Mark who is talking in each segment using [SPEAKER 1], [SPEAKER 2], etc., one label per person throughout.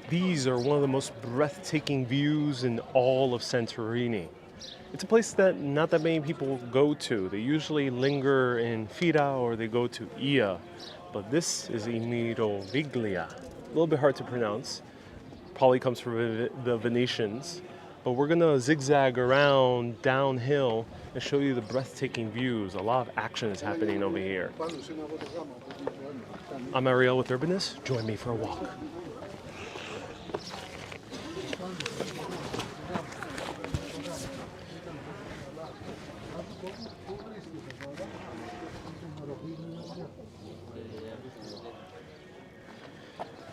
[SPEAKER 1] These are one of the most breathtaking views in all of Santorini. It's a place that not that many people go to. They usually linger in Fira or they go to Ia, but this is Emiroviglia. A little bit hard to pronounce. Probably comes from the Venetians, but we're gonna zigzag around downhill and show you the breathtaking views. A lot of action is happening over here. I'm Ariel with Urbanist. Join me for a walk.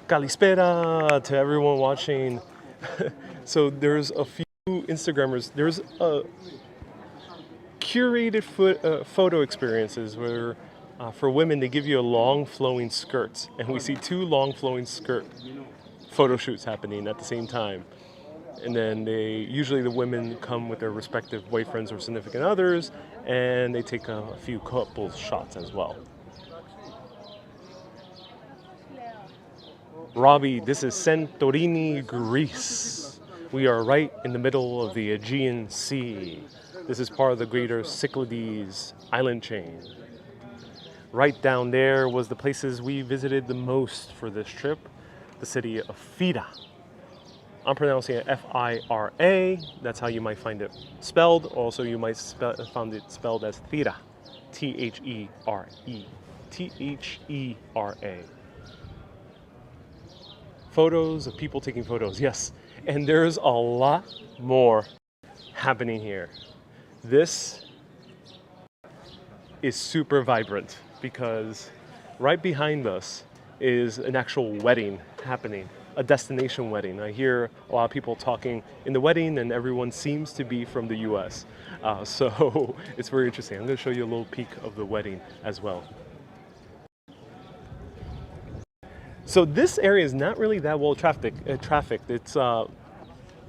[SPEAKER 1] Kalispera to everyone watching. So there's a few Instagrammers. There's a curated photo experiences where for women they give you a long flowing skirts, and we see two long flowing skirt photo shoots happening at the same time. And then usually the women come with their respective boyfriends or significant others, and they take a few couple shots as well. Robbie, this is Santorini, Greece. We are right in the middle of the Aegean Sea. This is part of the greater Cyclades island chain. Right down there was the places we visited the most for this trip, the city of Fira. I'm pronouncing it F-I-R-A. That's how you might find it spelled. Also, you might find it spelled as Thera, T-H-E-R-E, T-H-E-R-A. Photos of people taking photos, yes. And there's a lot more happening here. This is super vibrant because right behind us is an actual wedding happening, a destination wedding. I hear a lot of people talking in the wedding and everyone seems to be from the US. So it's very interesting. I'm going to show you a little peek of the wedding as well. So this area is not really that well trafficked. It's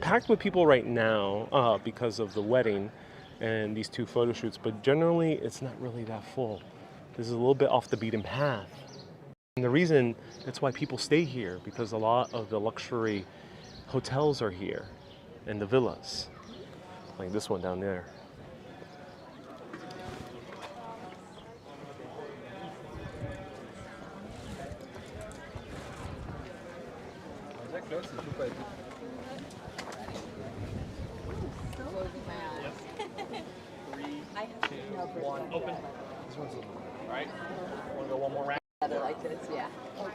[SPEAKER 1] packed with people right now because of the wedding and these two photo shoots, but generally it's not really that full. This is a little bit off the beaten path. And the reason that's why people stay here, because a lot of the luxury hotels are here and the villas, like this one down there.
[SPEAKER 2] One, open. This one's open. All right. Want to go one more round?
[SPEAKER 3] Other like this, yeah.
[SPEAKER 2] Want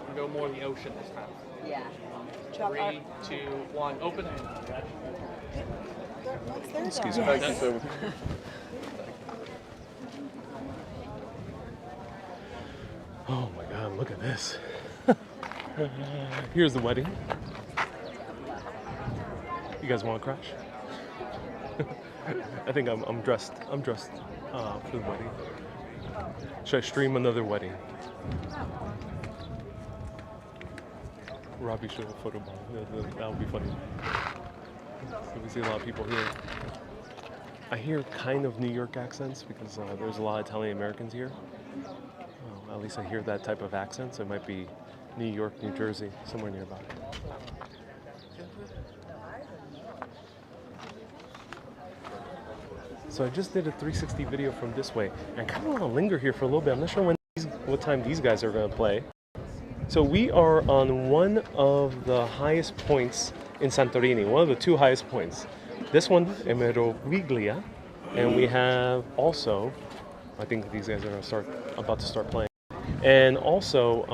[SPEAKER 2] to go more in the ocean this time?
[SPEAKER 3] Yeah.
[SPEAKER 2] 3, 2, 1, open.
[SPEAKER 1] Excuse me. Oh my God, look at this. Here's the wedding. You guys want to crash? I think I'm dressed. I'm dressed for the wedding. Should I stream another wedding? Robbie should have photo bomb. That would be funny. So we see a lot of people here. I hear kind of New York accents because there's a lot of Italian Americans here. Well, at least I hear that type of accent. So it might be New York, New Jersey, somewhere nearby. So I just did a 360 video from this way. And I kind of want to linger here for a little bit. I'm not sure what time these guys are going to play. So we are on one of the highest points in Santorini, one of the two highest points. This one, Emiroviglia, and we have also, I think these guys are about to start playing, and also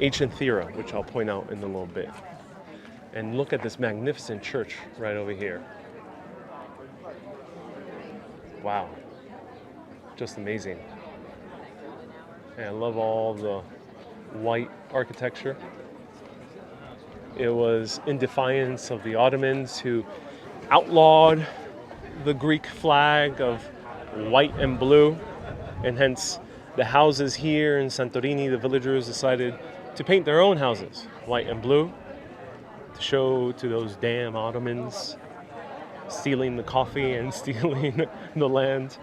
[SPEAKER 1] Ancient Thera, which I'll point out in a little bit. And look at this magnificent church right over here. Wow. Just amazing. And I love all the white architecture. It was in defiance of the Ottomans who outlawed the Greek flag of white and blue, and hence the houses here in Santorini, the villagers decided to paint their own houses white and blue to show to those damn Ottomans stealing the coffee and stealing the land.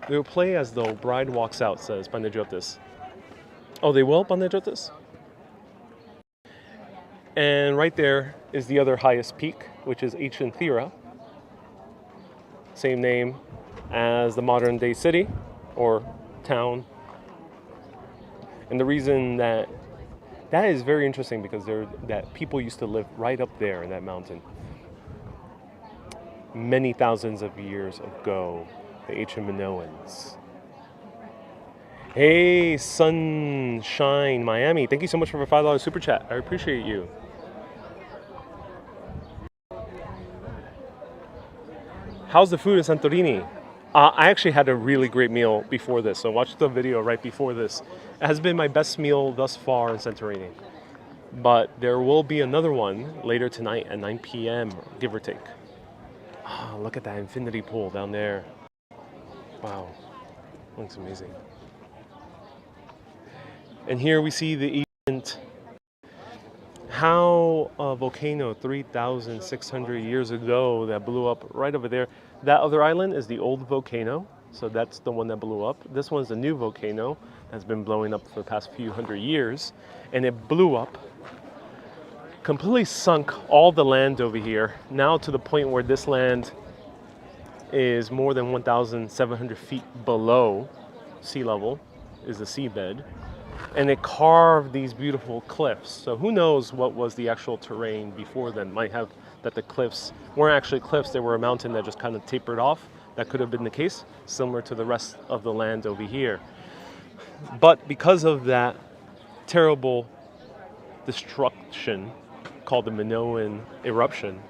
[SPEAKER 1] They will play as though bride walks out, says Panagiotis. Oh, they will, Panagiotis? And right there is the other highest peak, which is Ancient Thera. Same name as the modern day city or town. And the reason that is very interesting because that people used to live right up there in that mountain. Many thousands of years ago, the ancient Minoans. Hey, Sunshine Miami, thank you so much for a $5 super chat. I appreciate you. How's the food in Santorini? I actually had a really great meal before this, so watch the video right before this. It has been my best meal thus far in Santorini. But there will be another one later tonight at 9 p.m., give or take. Oh, look at that infinity pool down there. Wow, looks amazing. And here we see the ancient, how a volcano 3,600 years ago that blew up right over there. That other island is the old volcano, so that's the one that blew up. This one's a new volcano that's been blowing up for the past few hundred years, and it blew up, completely sunk all the land over here, now to the point where this land is more than 1,700 feet below sea level, is the seabed. And it carved these beautiful cliffs. So who knows what was the actual terrain before then. Might have that the cliffs weren't actually cliffs, they were a mountain that just kind of tapered off. That could have been the case, similar to the rest of the land over here. But because of that terrible destruction called the Minoan eruption,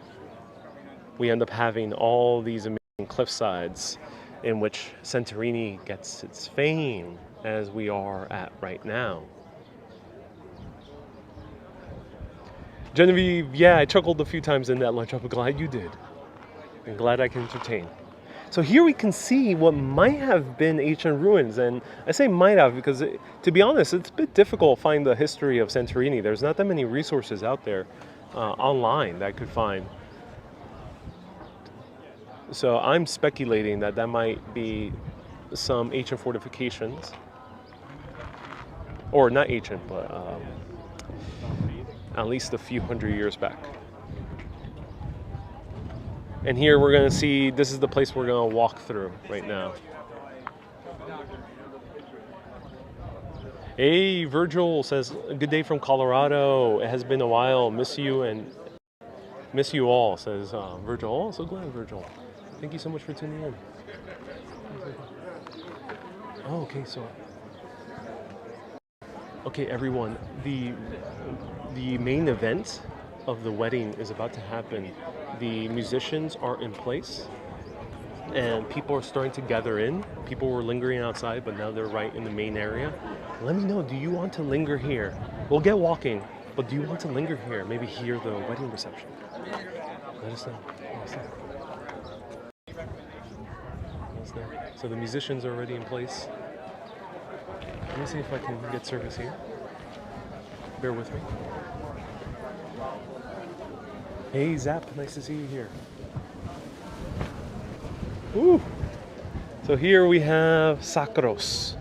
[SPEAKER 1] we end up having all these amazing cliff sides in which Santorini gets its fame as we are at right now. Genevieve, yeah, I chuckled a few times in that lunch. I'm glad you did. I'm glad I can entertain. So here we can see what might have been ancient ruins, and I say might have because, to be honest, it's a bit difficult to find the history of Santorini. There's not that many resources out there online that I could find. So I'm speculating that might be some ancient fortifications. Or not ancient, but at least a few hundred years back. And here we're going to see, this is the place we're going to walk through right now. Hey, Virgil says, good day from Colorado. It has been a while. Miss you all, says Virgil. Oh, so glad, Virgil. Thank you so much for tuning in. Oh, okay, so... Okay, everyone, the main event of the wedding is about to happen. The musicians are in place, and people are starting to gather in. People were lingering outside, but now they're right in the main area. Let me know, do you want to linger here? We'll get walking, but do you want to linger here? Maybe hear the wedding reception? Let us know. Let us know. Let us know. So the musicians are already in place. Let me see if I can get service here. Bear with me. Hey Zap, nice to see you here. Woo! So here we have Sakros.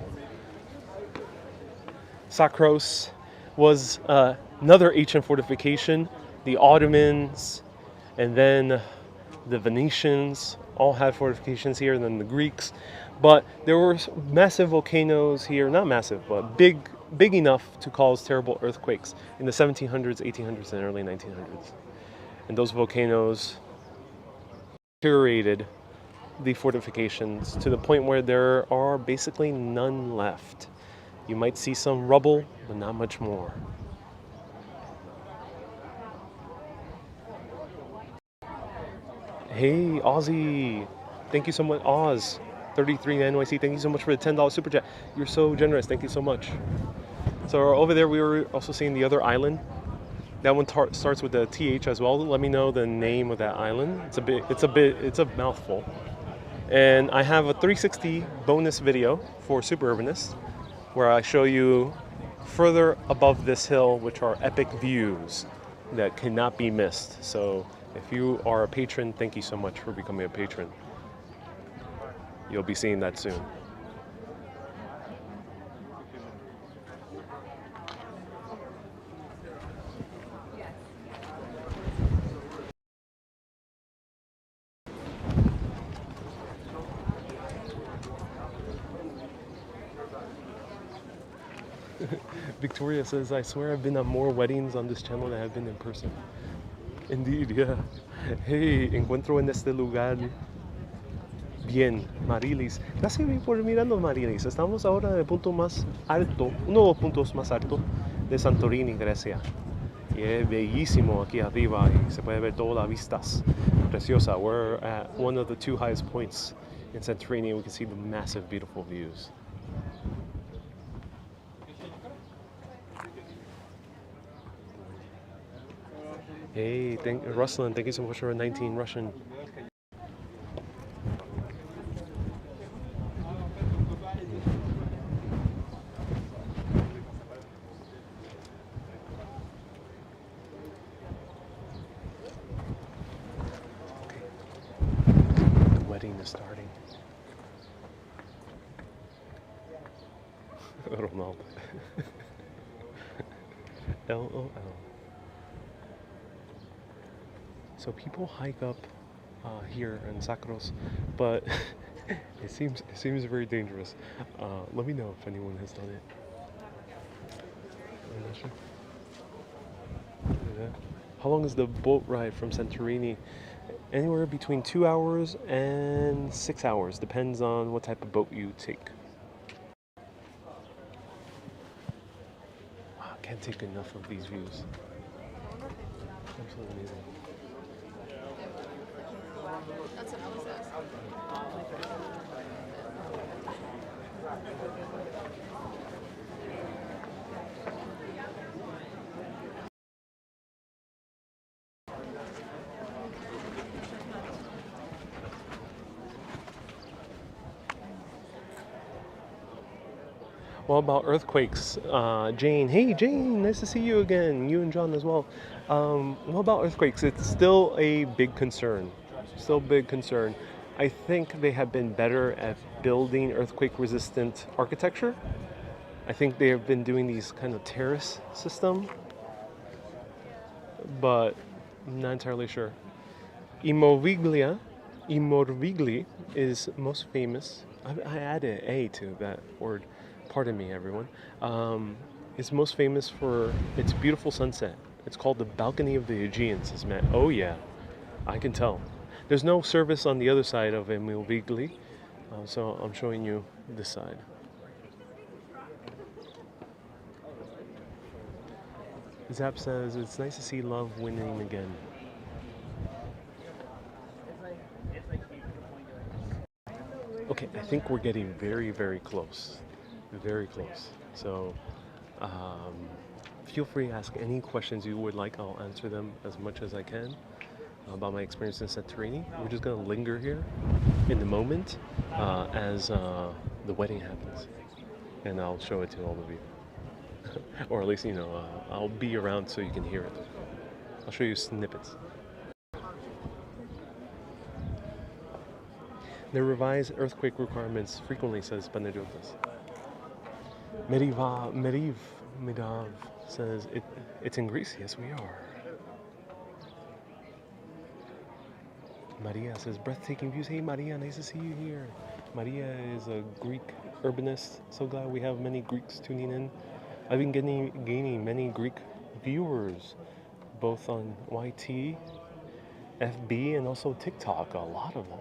[SPEAKER 1] Sakros was another ancient fortification. The Ottomans and then the Venetians all had fortifications here, and then the Greeks. But there were massive volcanoes here, not massive, but big enough to cause terrible earthquakes in the 1700s, 1800s, and early 1900s. And those volcanoes deteriorated the fortifications to the point where there are basically none left. You might see some rubble, but not much more. Hey, Aussie. Thank you so much. Oz, 33 NYC. Thank you so much for the $10 super chat. You're so generous. Thank you so much. So over there, we were also seeing the other island. That one starts with the TH as well. Let me know the name of that island. It's a mouthful. And I have a 360 bonus video for Super Urbanists where I show you further above this hill, which are epic views that cannot be missed. So if you are a patron, thank you so much for becoming a patron. You'll be seeing that soon. Victoria says, I swear I've been on more weddings on this channel than I've been in person. Indeed, yeah. Hey, encuentro en este lugar bien, Marilis. Gracias por mirarnos, Marilis. Estamos ahora en el punto más alto, uno de los puntos más altos de Santorini, Grecia. Y es bellísimo aquí arriba y se puede ver todas las vistas. Preciosa. We're at one of the two highest points in Santorini. We can see the massive, beautiful views. Hey, Ruslan, thank you so much for a 19 Russian. The wedding is starting. Ronaldo. LOL. So people hike up here in Sakros, but it seems very dangerous. Let me know if anyone has done it. I'm not sure. Yeah. How long is the boat ride from Santorini? Anywhere between 2 hours and 6 hours, depends on what type of boat you take. Wow, can't take enough of these views. Absolutely amazing.
[SPEAKER 3] That's what I was asking.
[SPEAKER 1] Well, about earthquakes, Jane. Hey, Jane, nice to see you again. You and John as well. What about earthquakes? It's still a big concern. Still a big concern. I think they have been better at building earthquake-resistant architecture. I think they have been doing these kind of terrace system, but I'm not entirely sure. Immovigli is most famous. I added A to that word. Pardon me, everyone. It's most famous for its beautiful sunset. It's called the Balcony of the Aegean, says Matt. Oh yeah, I can tell. There's no service on the other side of Immovigli, so I'm showing you this side. Zap says, it's nice to see love winning again. Okay, I think we're getting very, very close. Very close. So feel free to ask any questions you would like. I'll answer them as much as I can about my experience in Santorini. We're just going to linger here in the moment as the wedding happens. And I'll show it to all of you. Or at least, I'll be around so you can hear it. I'll show you snippets. The revised earthquake requirements frequently, says Panagiotis. Midav says, it's in Greece. Yes, we are. Maria says, breathtaking views. Hey, Maria, nice to see you here. Maria is a Greek urbanist. So glad we have many Greeks tuning in. I've been gaining many Greek viewers, both on YT, FB, and also TikTok. A lot of them.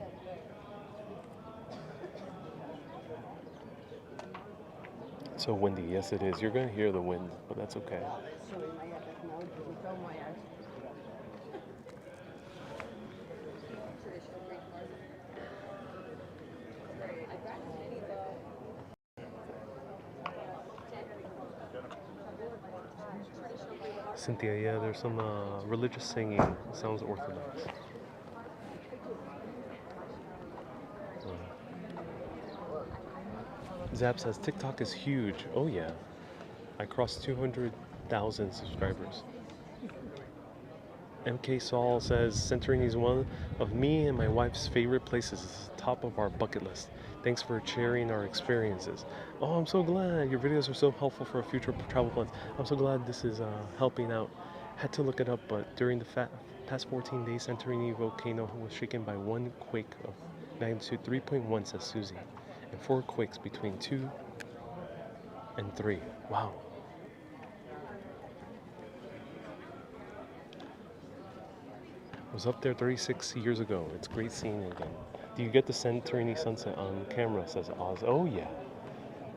[SPEAKER 1] So windy, yes it is. You're going to hear the wind, but that's okay. Cynthia, yeah, there's some religious singing. It sounds orthodox. Zap says TikTok is huge. Oh yeah, I crossed 200,000 subscribers. MK Saul says Santorini is one of me and my wife's favorite places. It's top of our bucket list. Thanks for sharing our experiences. Oh, I'm so glad your videos are so helpful for future travel plans. I'm so glad this is helping out. Had to look it up, but during the past 14 days, Santorini volcano was shaken by one quake of magnitude 3.1, says Susie, and 4 quakes between 2 and 3. Wow. I was up there 36 years ago. It's great seeing it again. Do you get the Santorini sunset on camera, says Oz. Oh yeah.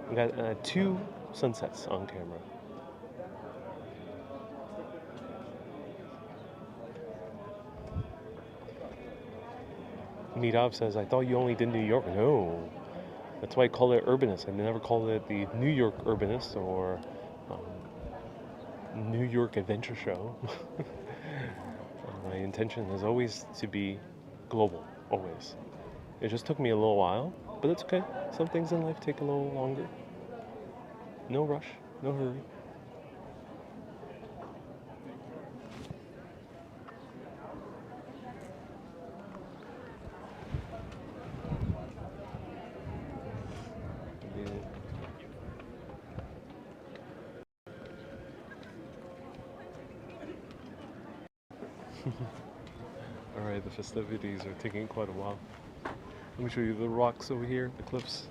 [SPEAKER 1] We got 2 sunsets on camera. Mirav says, I thought you only did New York. No. That's why I call it Urbanist. I never called it the New York Urbanist or New York Adventure Show. My intention is always to be global, always. It just took me a little while, but it's okay. Some things in life take a little longer. No rush, no hurry. Alright, the festivities are taking quite a while. Let me show you the rocks over here, the cliffs.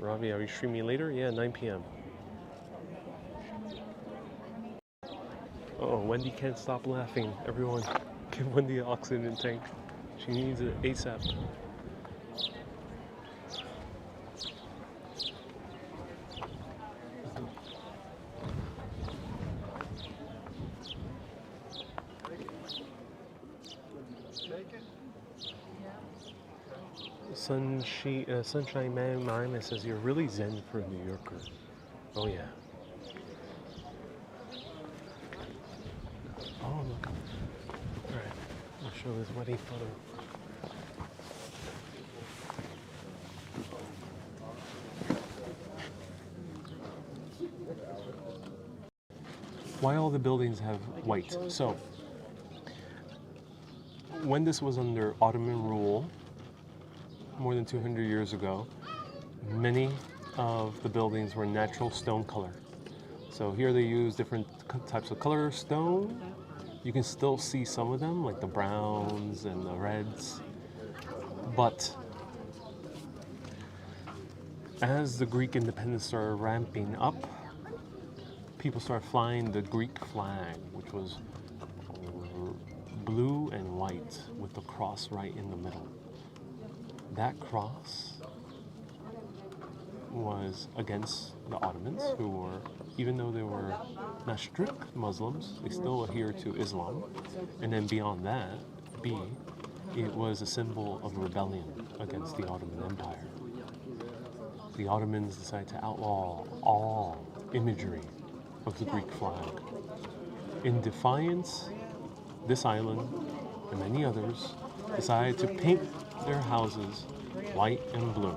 [SPEAKER 1] Ravi, are you streaming later? Yeah, 9 p.m. Oh, Wendy can't stop laughing. Everyone, give Wendy an oxygen tank. She needs it ASAP. Sunshine Man Mime says you're really zen for a New Yorker. Oh yeah. Oh look. Alright, I'll show this wedding photo. Why all the buildings have white? So, when this was under Ottoman rule, more than 200 years ago, many of the buildings were natural stone color. So here they use different types of color stone. You can still see some of them, like the browns and the reds. But as the Greek independence started ramping up, people started flying the Greek flag, which was blue and white with the cross right in the middle. That cross was against the Ottomans, who were, even though they were not strict Muslims, they still adhered to Islam. And then beyond that, it was a symbol of rebellion against the Ottoman Empire. The Ottomans decided to outlaw all imagery of the Greek flag. In defiance, this island and many others decided to paint their houses white and blue.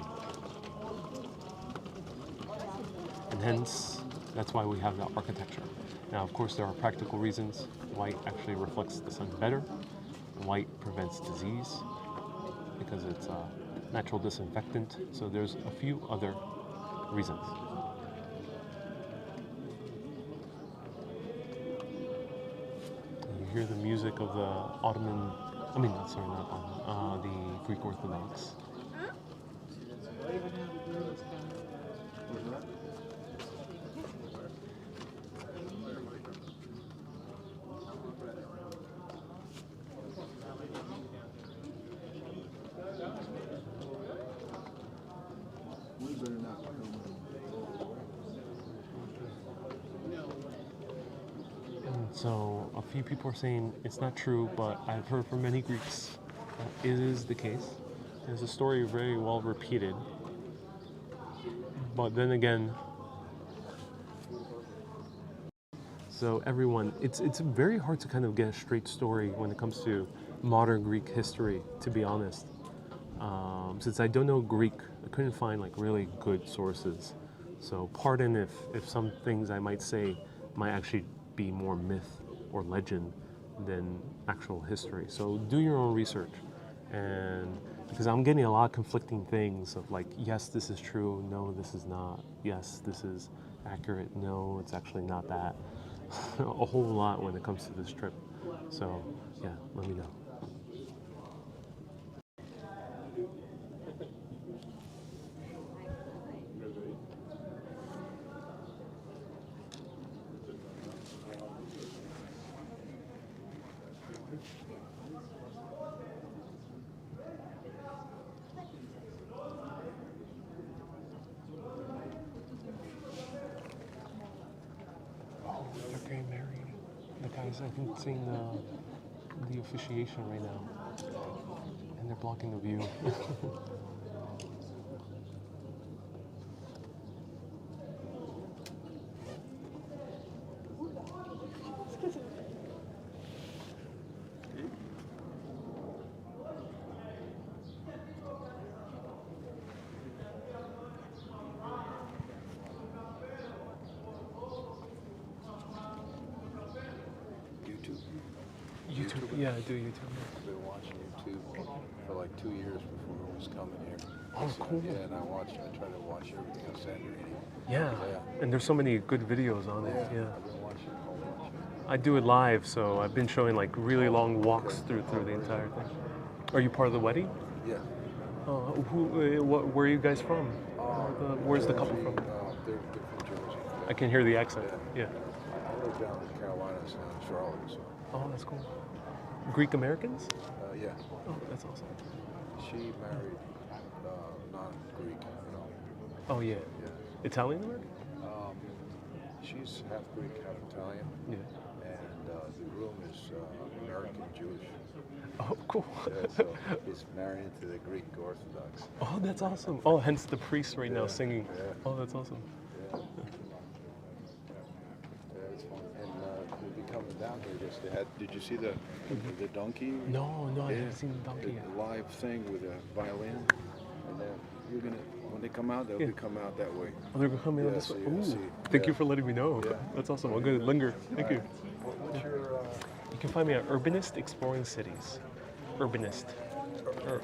[SPEAKER 1] And hence, that's why we have that architecture. Now, of course, there are practical reasons. White actually reflects the sun better. White prevents disease because it's a natural disinfectant. So there's a few other reasons. hear the music of the Ottoman, I mean, not sorry, not Ottoman, the Greek Orthodox. And so a few people are saying it's not true, but I've heard from many Greeks that it is the case. It's a story very well repeated. But then again, so everyone, it's very hard to kind of get a straight story when it comes to modern Greek history, to be honest. Since I don't know Greek, I couldn't find like really good sources. So pardon if some things I might say might actually be more myth or legend than actual history. So do your own research. And because I'm getting a lot of conflicting things of like, yes, this is true, no, this is not. Yes, this is accurate, no, it's actually not that. A whole lot when it comes to this trip. So yeah, let me know. Oh, they're getting married. The guys, I think, seeing the officiation right now, and they're blocking the view. YouTube, yeah, I do YouTube.
[SPEAKER 4] I've been watching YouTube for like 2 years before I was coming here.
[SPEAKER 1] Oh, cool.
[SPEAKER 4] Yeah, and I try to watch everything on Santorini.
[SPEAKER 1] Yeah, and there's so many good videos on it. Yeah,
[SPEAKER 4] I've been watching a whole bunch.
[SPEAKER 1] I do it live, so I've been showing like really long walks through the entire thing. Are you part of the wedding?
[SPEAKER 4] Yeah.
[SPEAKER 1] Where are you guys from? Where's the couple from?
[SPEAKER 4] They're from Jersey.
[SPEAKER 1] I can hear the accent. Yeah.
[SPEAKER 4] I live down in the Carolinas now in Charlotte. So.
[SPEAKER 1] Oh, that's cool. Greek Americans?
[SPEAKER 4] Yeah.
[SPEAKER 1] Oh, that's awesome.
[SPEAKER 4] She married non-Greek, you know.
[SPEAKER 1] Oh yeah.
[SPEAKER 4] Yeah.
[SPEAKER 1] Italian American?
[SPEAKER 4] She's half Greek, half Italian.
[SPEAKER 1] Yeah.
[SPEAKER 4] And the groom is American Jewish.
[SPEAKER 1] Oh, cool.
[SPEAKER 4] Yeah, so he's married into the Greek Orthodox.
[SPEAKER 1] Oh, that's awesome. Oh, hence the priest right now
[SPEAKER 4] Yeah,
[SPEAKER 1] singing.
[SPEAKER 4] yeah.
[SPEAKER 1] Oh, that's awesome.
[SPEAKER 4] Yeah. Yeah, it's fun. And we'll be coming down here. Just did you see the donkey?
[SPEAKER 1] No, I
[SPEAKER 4] Yeah.
[SPEAKER 1] haven't seen the donkey yet.
[SPEAKER 4] The live thing with a violin, and then you're gonna when they come out, they'll be come out that way.
[SPEAKER 1] Oh, they're coming on
[SPEAKER 4] Yeah,
[SPEAKER 1] this
[SPEAKER 4] so
[SPEAKER 1] way.
[SPEAKER 4] you're gonna
[SPEAKER 1] Ooh,
[SPEAKER 4] see.
[SPEAKER 1] thank you
[SPEAKER 4] Yeah.
[SPEAKER 1] for letting me know.
[SPEAKER 4] Yeah.
[SPEAKER 1] That's awesome. I'm going to linger. Thank you.
[SPEAKER 4] What's your?
[SPEAKER 1] You can find me at Urbanist Exploring Cities. Urbanist.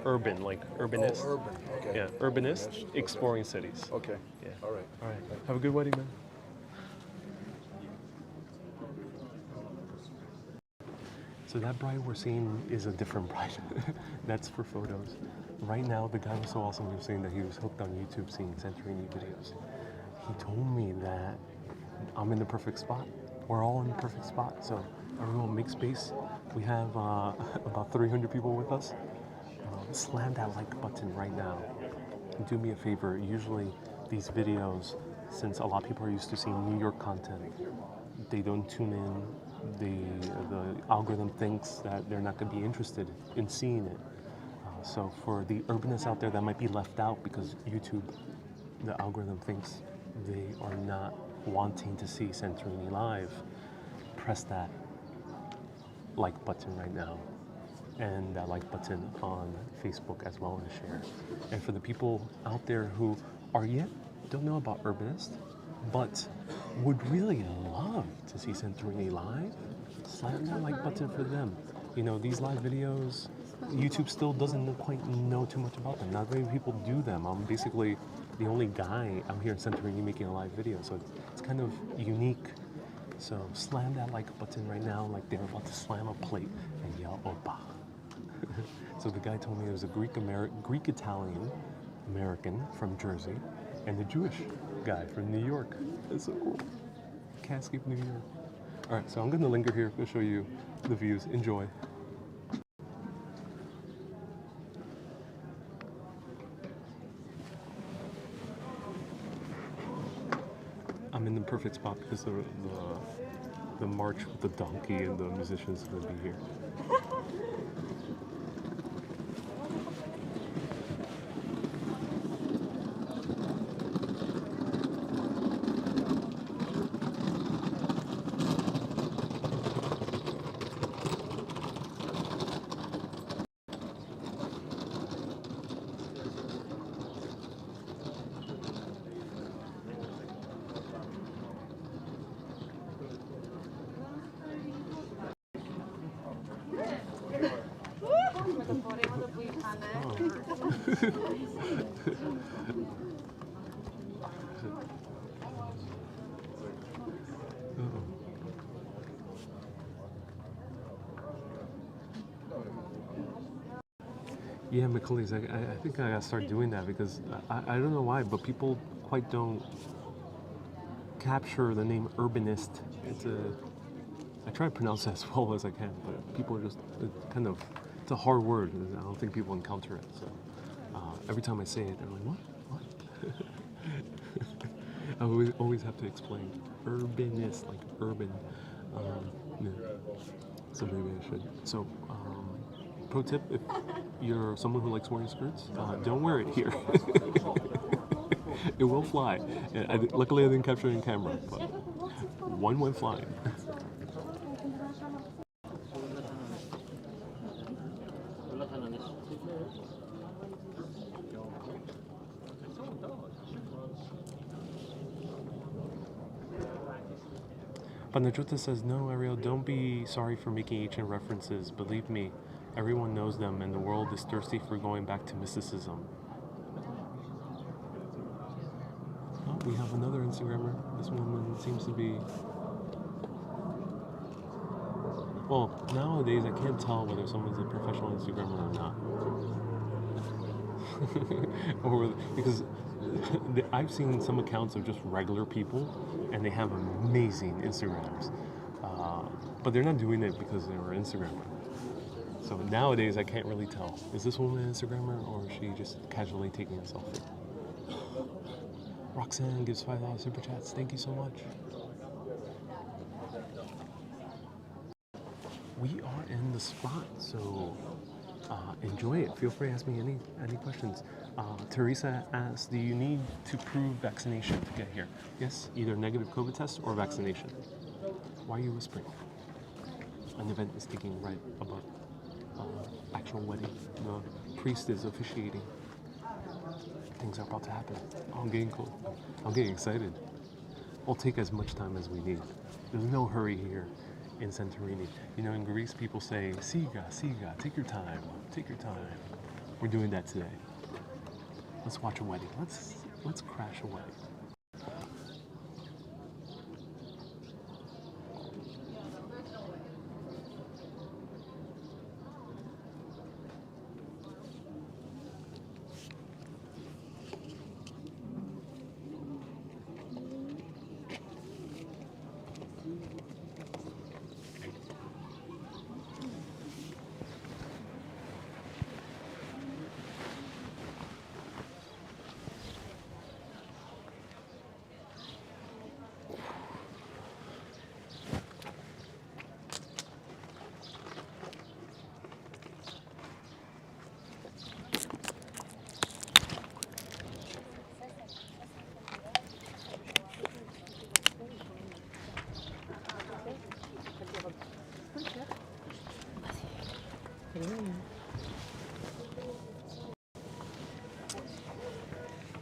[SPEAKER 1] Urban, like urbanist.
[SPEAKER 4] Oh, urban. Okay.
[SPEAKER 1] Yeah, Urbanist Exploring Cities.
[SPEAKER 4] Okay.
[SPEAKER 1] Yeah.
[SPEAKER 4] All right.
[SPEAKER 1] All right. Have a good wedding, man. So that bride we're seeing is a different bride. That's for photos. Right now, the guy was so awesome. He was saying that he was hooked on YouTube seeing Santorini videos. He told me that I'm in the perfect spot. We're all in the perfect spot. So everyone make space. We have about 300 people with us. Slam that like button right now. And do me a favor. Usually these videos, since a lot of people are used to seeing New York content, they don't tune in. The algorithm thinks that they're not going to be interested in seeing it. So for the urbanists out there that might be left out because YouTube, the algorithm thinks they are not wanting to see Santorini live, press that like button right now, and that like button on Facebook as well as share. And for the people out there who don't know about Urbanist, but would really love to see Santorini live, slam that like button for them. You know, these live videos, YouTube still doesn't quite know too much about them. Not very many people do them. I'm basically the only guy out here in Santorini making a live video, so it's kind of unique So slam that like button right now, like they're about to slam a plate and yell "Opa." So the guy told me there was a Greek Italian American from Jersey, and a Jewish guy from New York. That's so cool. Can't escape New York. All right, so I'm gonna linger here to show you the views. Enjoy. I'm in the perfect spot because the march with the donkey and the musicians are gonna be here. Yeah, McCully's. I think I gotta start doing that because I don't know why, but people quite don't capture the name urbanist. I try to pronounce it as well as I can, but people are just it's a hard word. I don't think people encounter it. So every time I say it, they're like, what? I always have to explain. Urbanist, like urban. Yeah. So maybe I should. So. Pro tip, if you're someone who likes wearing skirts, don't wear it here. It will fly. Luckily I didn't capture it in camera, but one went flying. Panachuta says, no, Ariel, don't be sorry for making ancient references. Believe me, everyone knows them, and the world is thirsty for going back to mysticism. Oh, we have another Instagrammer. This woman seems to be... Well, nowadays I can't tell whether someone's a professional Instagrammer or not. Or because I've seen some accounts of just regular people, and they have amazing Instagrams. But they're not doing it because they're an Instagrammer. So nowadays, I can't really tell. Is this woman an Instagrammer, or is she just casually taking a selfie? Roxanne gives $5 super chats. Thank you so much. We are in the spot, so enjoy it. Feel free to ask me any questions. Teresa asks, do you need to prove vaccination to get here? Yes, either negative COVID test or vaccination. Why are you whispering? An event is taking right above. Actual wedding. The priest is officiating. Things are about to happen. Oh, I'm getting cold. I'm getting excited. We'll take as much time as we need. There's no hurry here in Santorini. You know, in Greece, people say, Siga, Siga, take your time, take your time. We're doing that today. Let's watch a wedding. Let's crash a wedding.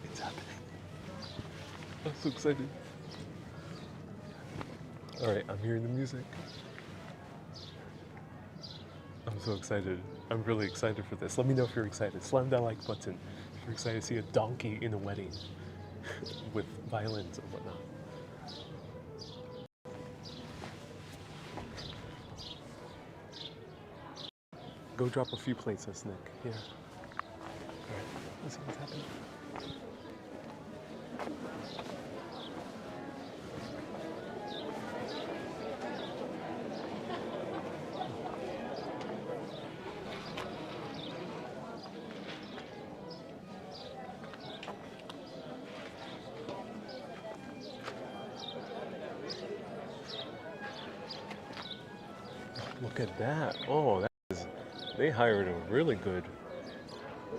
[SPEAKER 1] It's happening. I'm so excited. Alright, I'm hearing the music. I'm so excited. I'm really excited for this. Let me know if you're excited. Slam that like button if you're excited to see a donkey in a wedding with violins and whatnot. Go drop a few plates, says Nick. Yeah. All right. Let's see what's happening. Look at that. Oh, that is, they hired a really good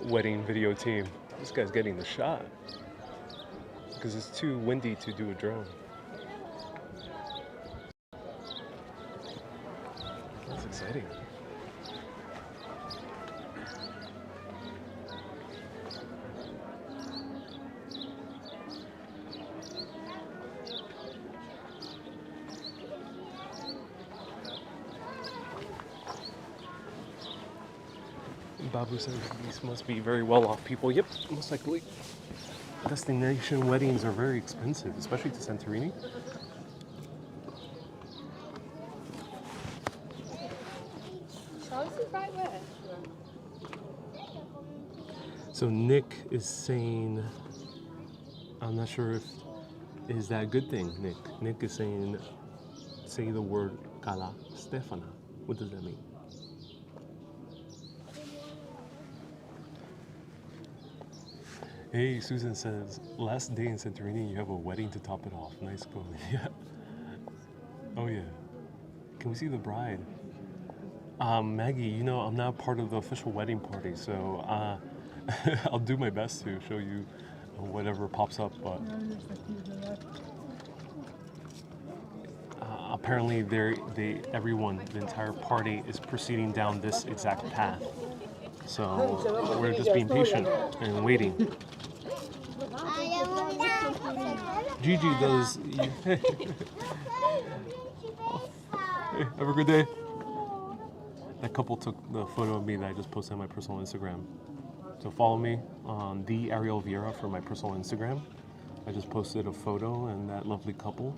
[SPEAKER 1] wedding video team. This guy's getting the shot because it's too windy to do a drone. That's exciting. Babu says these must be very well-off people. Yep, most likely. Destination weddings are very expensive, especially to Santorini.
[SPEAKER 3] Charles is right where?
[SPEAKER 1] So Nick is saying, I'm not sure if is that a good thing, Nick. Nick is saying, say the word Kala Stefana. What does that mean? Hey, Susan says, last day in Santorini, you have a wedding to top it off. Nice going. Yeah. Oh, yeah. Can we see the bride? Maggie, you know, I'm not part of the official wedding party, so I'll do my best to show you whatever pops up, but apparently everyone, the entire party is proceeding down this exact path. So we're just being patient and waiting. Gigi does. Hey, have a good day. That couple took the photo of me that I just posted on my personal Instagram. So follow me on the Ariel Vieira for my personal Instagram. I just posted a photo and that lovely couple.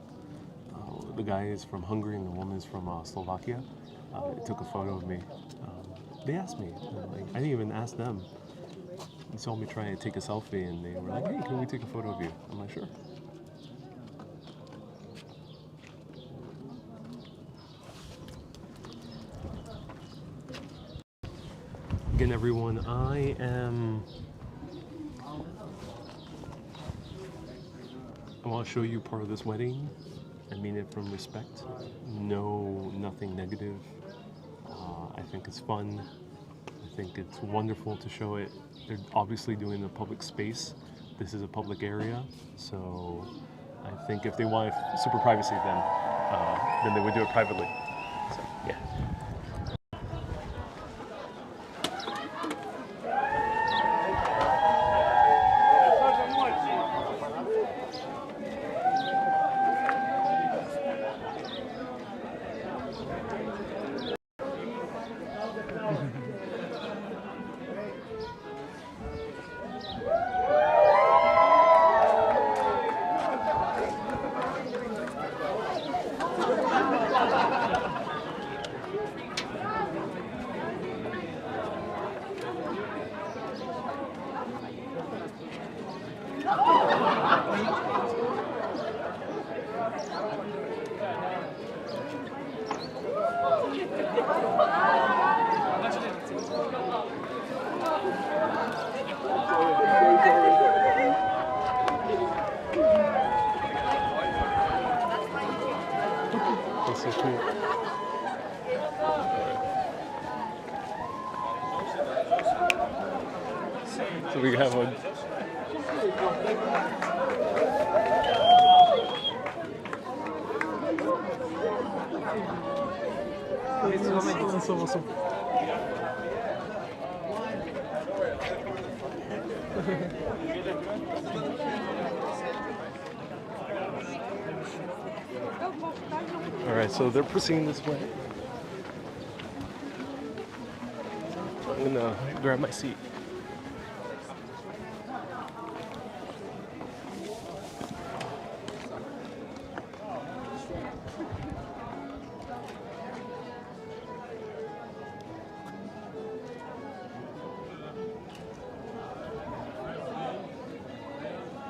[SPEAKER 1] The guy is from Hungary and the woman is from Slovakia. They took a photo of me. They asked me. I didn't even ask them. They saw me trying to take a selfie and they were like, hey, can we take a photo of you? I'm like, sure. Again, everyone, I want to show you part of this wedding. I mean it from respect. No, nothing negative. I think it's fun. I think it's wonderful to show it. They're obviously doing a public space. This is a public area, so I think if they wanted super privacy, then they would do it privately. So, yeah. That's so cool. So we have a that's so awesome. All right, so they're proceeding this way. I'm gonna grab my seat.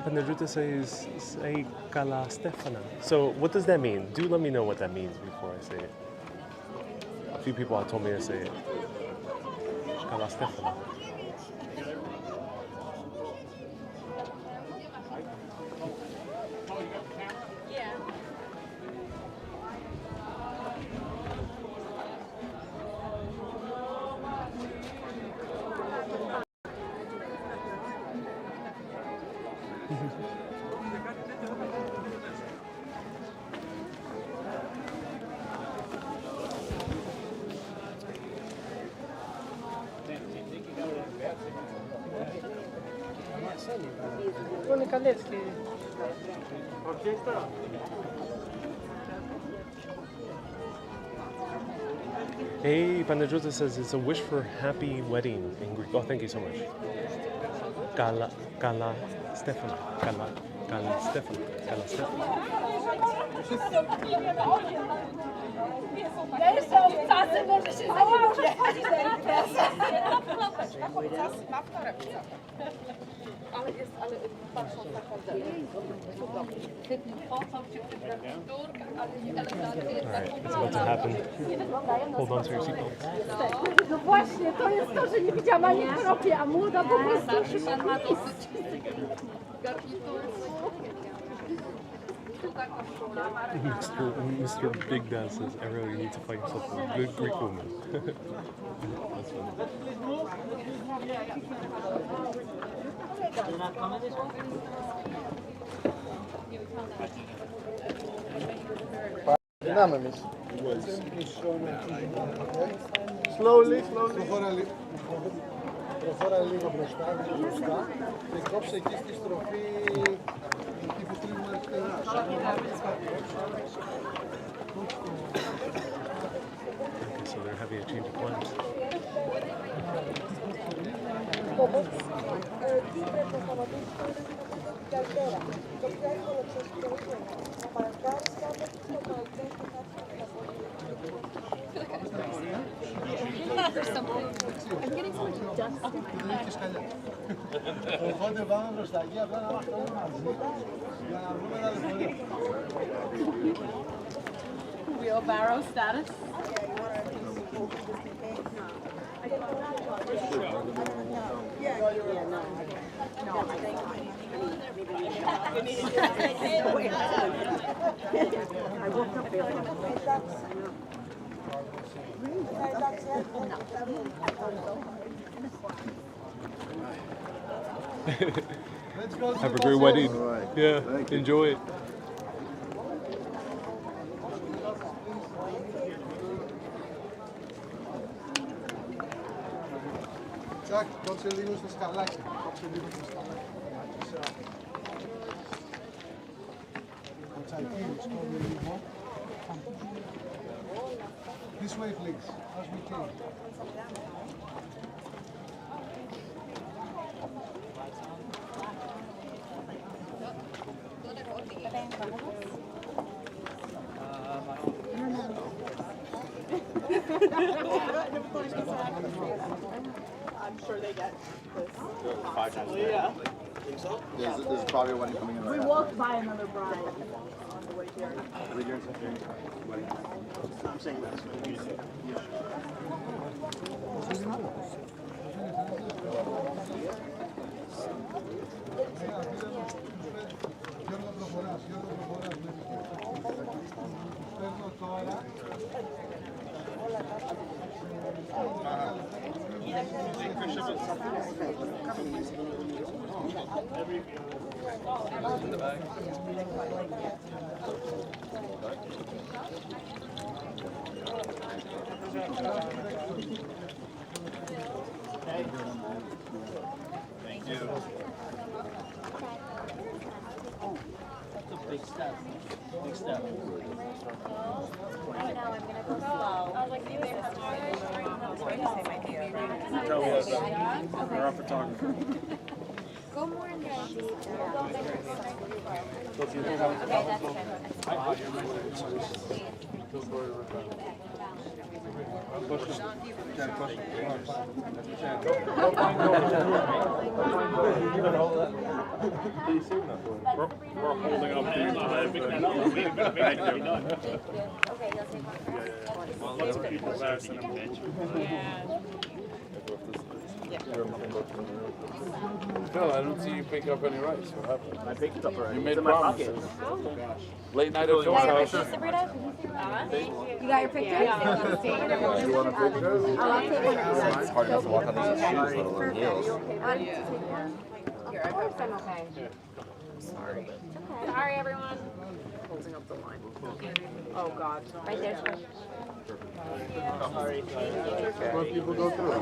[SPEAKER 1] Panagruta says say Kala Stefana. So what does that mean? Do let me know what that means before I say it. A few people have told me to say it. Kala Stefana. Hey, Panagruta says it's a wish for happy wedding in Greek. Oh, thank you so much. Kala Stefana. Kala Stefana. Kala Stefana.
[SPEAKER 5] Ja jeszcze obcasy może się założyć, wchodzić na imprezę.
[SPEAKER 3] Ma w torebce. Ale jest, ale patrząc na koncerty.
[SPEAKER 1] Alright, it's about to happen. Hold on to your seatbelts.
[SPEAKER 5] No właśnie, to jest to, że nie widziałam ani kropli, a młoda po prostu się
[SPEAKER 3] Pan ma dosyć garnitur.
[SPEAKER 1] Mr. Big Dad says, Ariel, you need to find yourself a good Greek woman. That's funny.
[SPEAKER 2] Δυνάμε εμείς. Slowly. Προχώρα λίγο μπροστά και κόψε εκεί στη στροφή εκεί που στρίβουμε αριστερά.
[SPEAKER 1] Okay, so they're having a change of plans.
[SPEAKER 3] There's something. I'm getting so much dust.
[SPEAKER 2] Οπότε πάμε μπροστά εκεί, απλά να είμαστε όλοι μαζί για να βρούμε ένα λεωφορείο.
[SPEAKER 3] Wheelbarrow status.
[SPEAKER 2] Let's go to
[SPEAKER 1] Have a
[SPEAKER 2] the
[SPEAKER 1] great
[SPEAKER 2] bus.
[SPEAKER 1] wedding.
[SPEAKER 4] All right.
[SPEAKER 1] Yeah,
[SPEAKER 4] Thank you.
[SPEAKER 1] enjoy it.
[SPEAKER 2] Τσακ, κόψε λίγο στο σκαλάκι. Κόψε λίγο στο σκαλάκι. Κοτσακίνης, κόβει λίγο. This way, please, as we came.
[SPEAKER 3] I'm sure they get this.
[SPEAKER 6] 5 times.
[SPEAKER 3] Yeah.
[SPEAKER 6] There's probably a wedding coming in right
[SPEAKER 5] We
[SPEAKER 6] after.
[SPEAKER 5] walked by another bride on the way here.
[SPEAKER 6] Are we doing something? Wedding? I'm saying this.
[SPEAKER 2] Γιώργο προχωράς, παίρνω τώρα.
[SPEAKER 6] Thank you.
[SPEAKER 7] Big step. Big step.
[SPEAKER 6] Tell me that. We're our photographer.
[SPEAKER 3] Go more in there.
[SPEAKER 6] So if you don't have a
[SPEAKER 8] We're holding up the lots of people last and
[SPEAKER 4] Phil, I don't see you pick up any rice. What happened?
[SPEAKER 6] I picked it up already.
[SPEAKER 4] You made
[SPEAKER 6] It's in my pocket.
[SPEAKER 4] promises. Late night at Phil's house.
[SPEAKER 5] You got your picture?
[SPEAKER 4] You want a picture?
[SPEAKER 9] It's hard enough to walk on these shoes, let alone heels.
[SPEAKER 5] Here, of course I'm okay.
[SPEAKER 3] Sorry. Sorry, everyone. Holding up the line. Oh, God.
[SPEAKER 5] Right there.
[SPEAKER 4] Most people go through.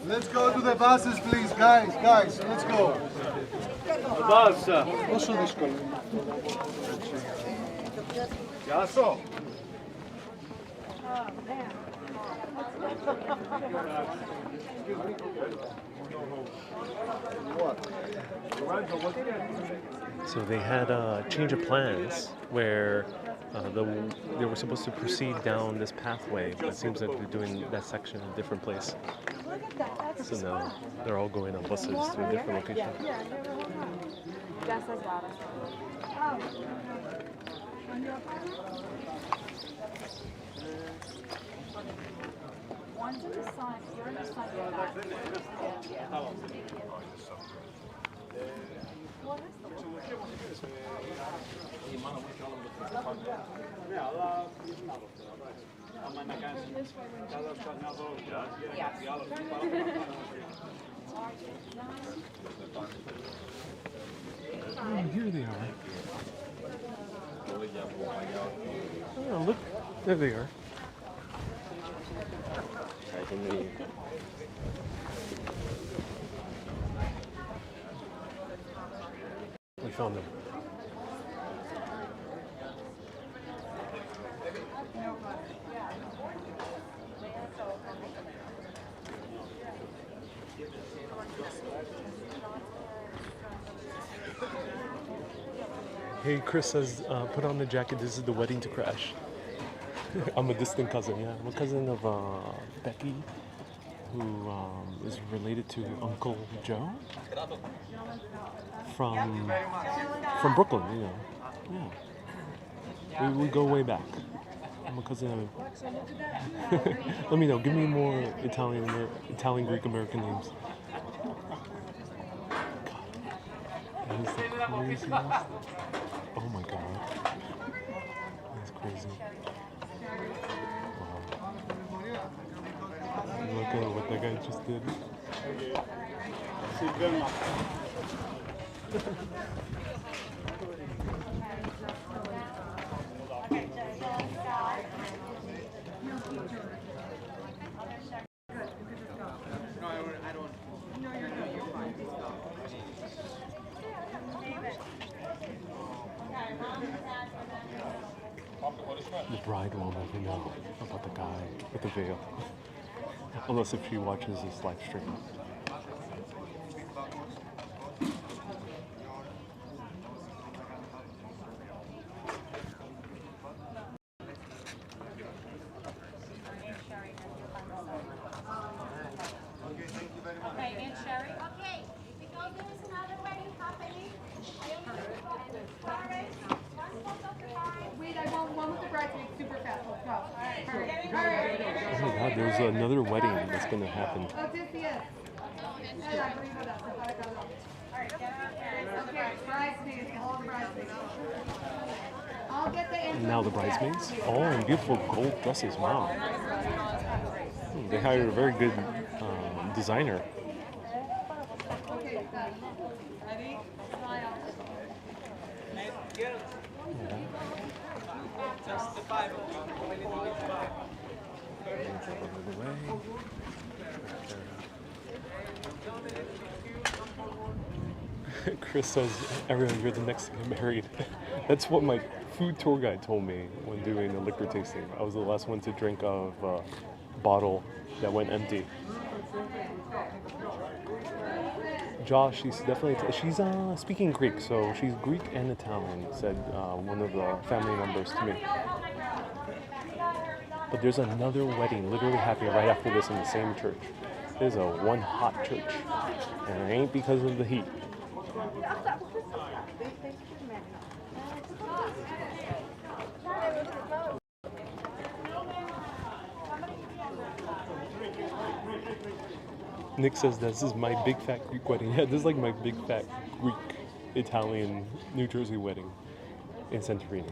[SPEAKER 2] Let's go to the buses, please, guys, let's go.
[SPEAKER 8] The bus.
[SPEAKER 2] Πόσο δύσκολο.
[SPEAKER 4] Γεια σου.
[SPEAKER 1] So they had a change of plans where they were supposed to proceed down this pathway, but it seems like they're doing that section in a different place. So now they're all going on buses to a different location.
[SPEAKER 5] Just as bad. One's in the sun, you're in the sun.
[SPEAKER 1] Oh, here they are. Oh, look. There they are. We found them. Hey, Chris says, put on the jacket. This is the wedding to crash. I'm a distant cousin, yeah. I'm a cousin of Becky, who is related to Uncle Joe from Brooklyn, you know. Yeah. We go way back. I'm a cousin of. Let me know. Give me more Italian Greek American names. God, that is the craziest. Oh my God, that's crazy. Look at what that guy just did. The bride won't ever know about the guy with the veil. Unless if she watches this live stream.
[SPEAKER 3] Okay, and Sherry. Okay, because there's another wedding happening.
[SPEAKER 5] Wait, I want one with the bridesmaids super fast. Let's go. All right.
[SPEAKER 1] Oh my God, there's another wedding that's gonna happen.
[SPEAKER 5] Odysseus. Okay, bridesmaids, all the bridesmaids. I'll get the
[SPEAKER 1] And now the bridesmaids. Oh, and beautiful gold dresses. Wow. They hired a very good designer.
[SPEAKER 5] Okay, ready? Smile.
[SPEAKER 1] Chris says, everyone, you're the next to get married. That's what my food tour guide told me when doing a liquor tasting. I was the last one to drink out of a bottle that went empty. Josh, she's definitely, she's speaking Greek, so she's Greek and Italian, said one of the family members to me. But there's another wedding literally happening right after this in the same church. There's a one hot church. And it ain't because of the heat. Nick says this is my big fat Greek wedding. Yeah, this is like my big fat Greek, Italian, New Jersey wedding in Santorini.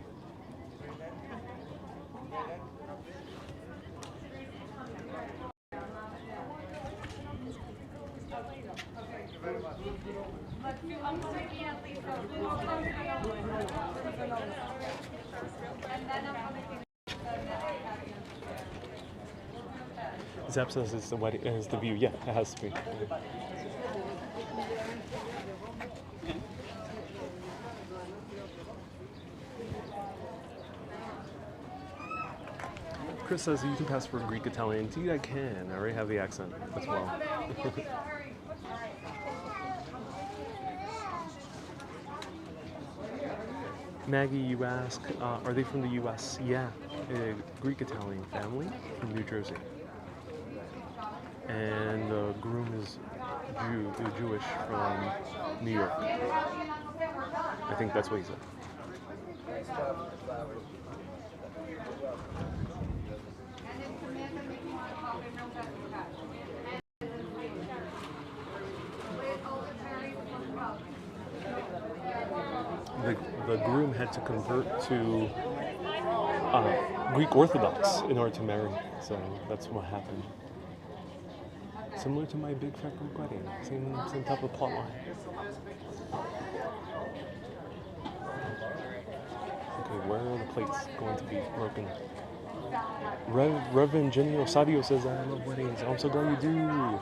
[SPEAKER 1] Zap says it's the wedding, it's the view. Yeah, it has to be. Chris says you can pass for Greek Italian. Indeed, I can. I already have the accent as well. Maggie, you ask, are they from the U.S.? Yeah, a Greek Italian family from New Jersey. And the groom is Jewish from New York. I think that's what he said. The groom had to convert to Greek Orthodox in order to marry, so that's what happened. Similar to my big fat Greek wedding, same type of plot line. Okay, where are the plates going to be broken? Reverend Jenny Osadio says, I love weddings. I'm so glad you do.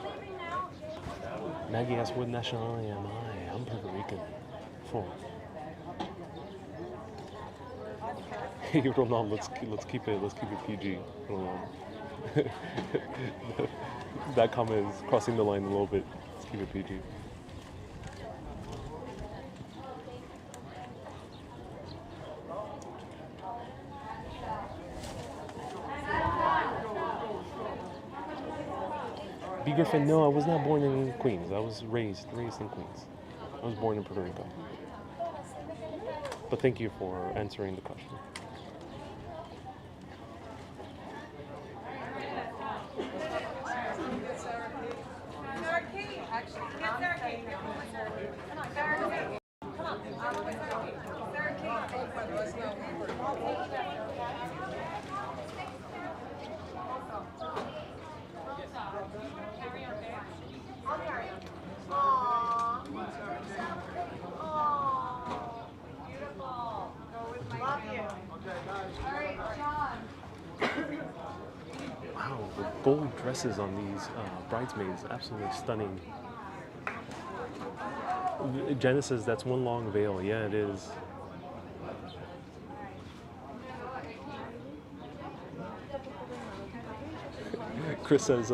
[SPEAKER 1] Maggie asks, what nationality am I? I'm Puerto Rican. Full. Hey Ronald, let's keep it PG. Ronald. That comment is crossing the line a little bit. Let's keep it PG. B. Griffin, no, I was not born in Queens. I was raised in Queens. I was born in Puerto Rico. But thank you for answering the question. Wow, the gold dresses on these bridesmaids, absolutely stunning. Jenna says that's one long veil. Yeah, it is. Chris says,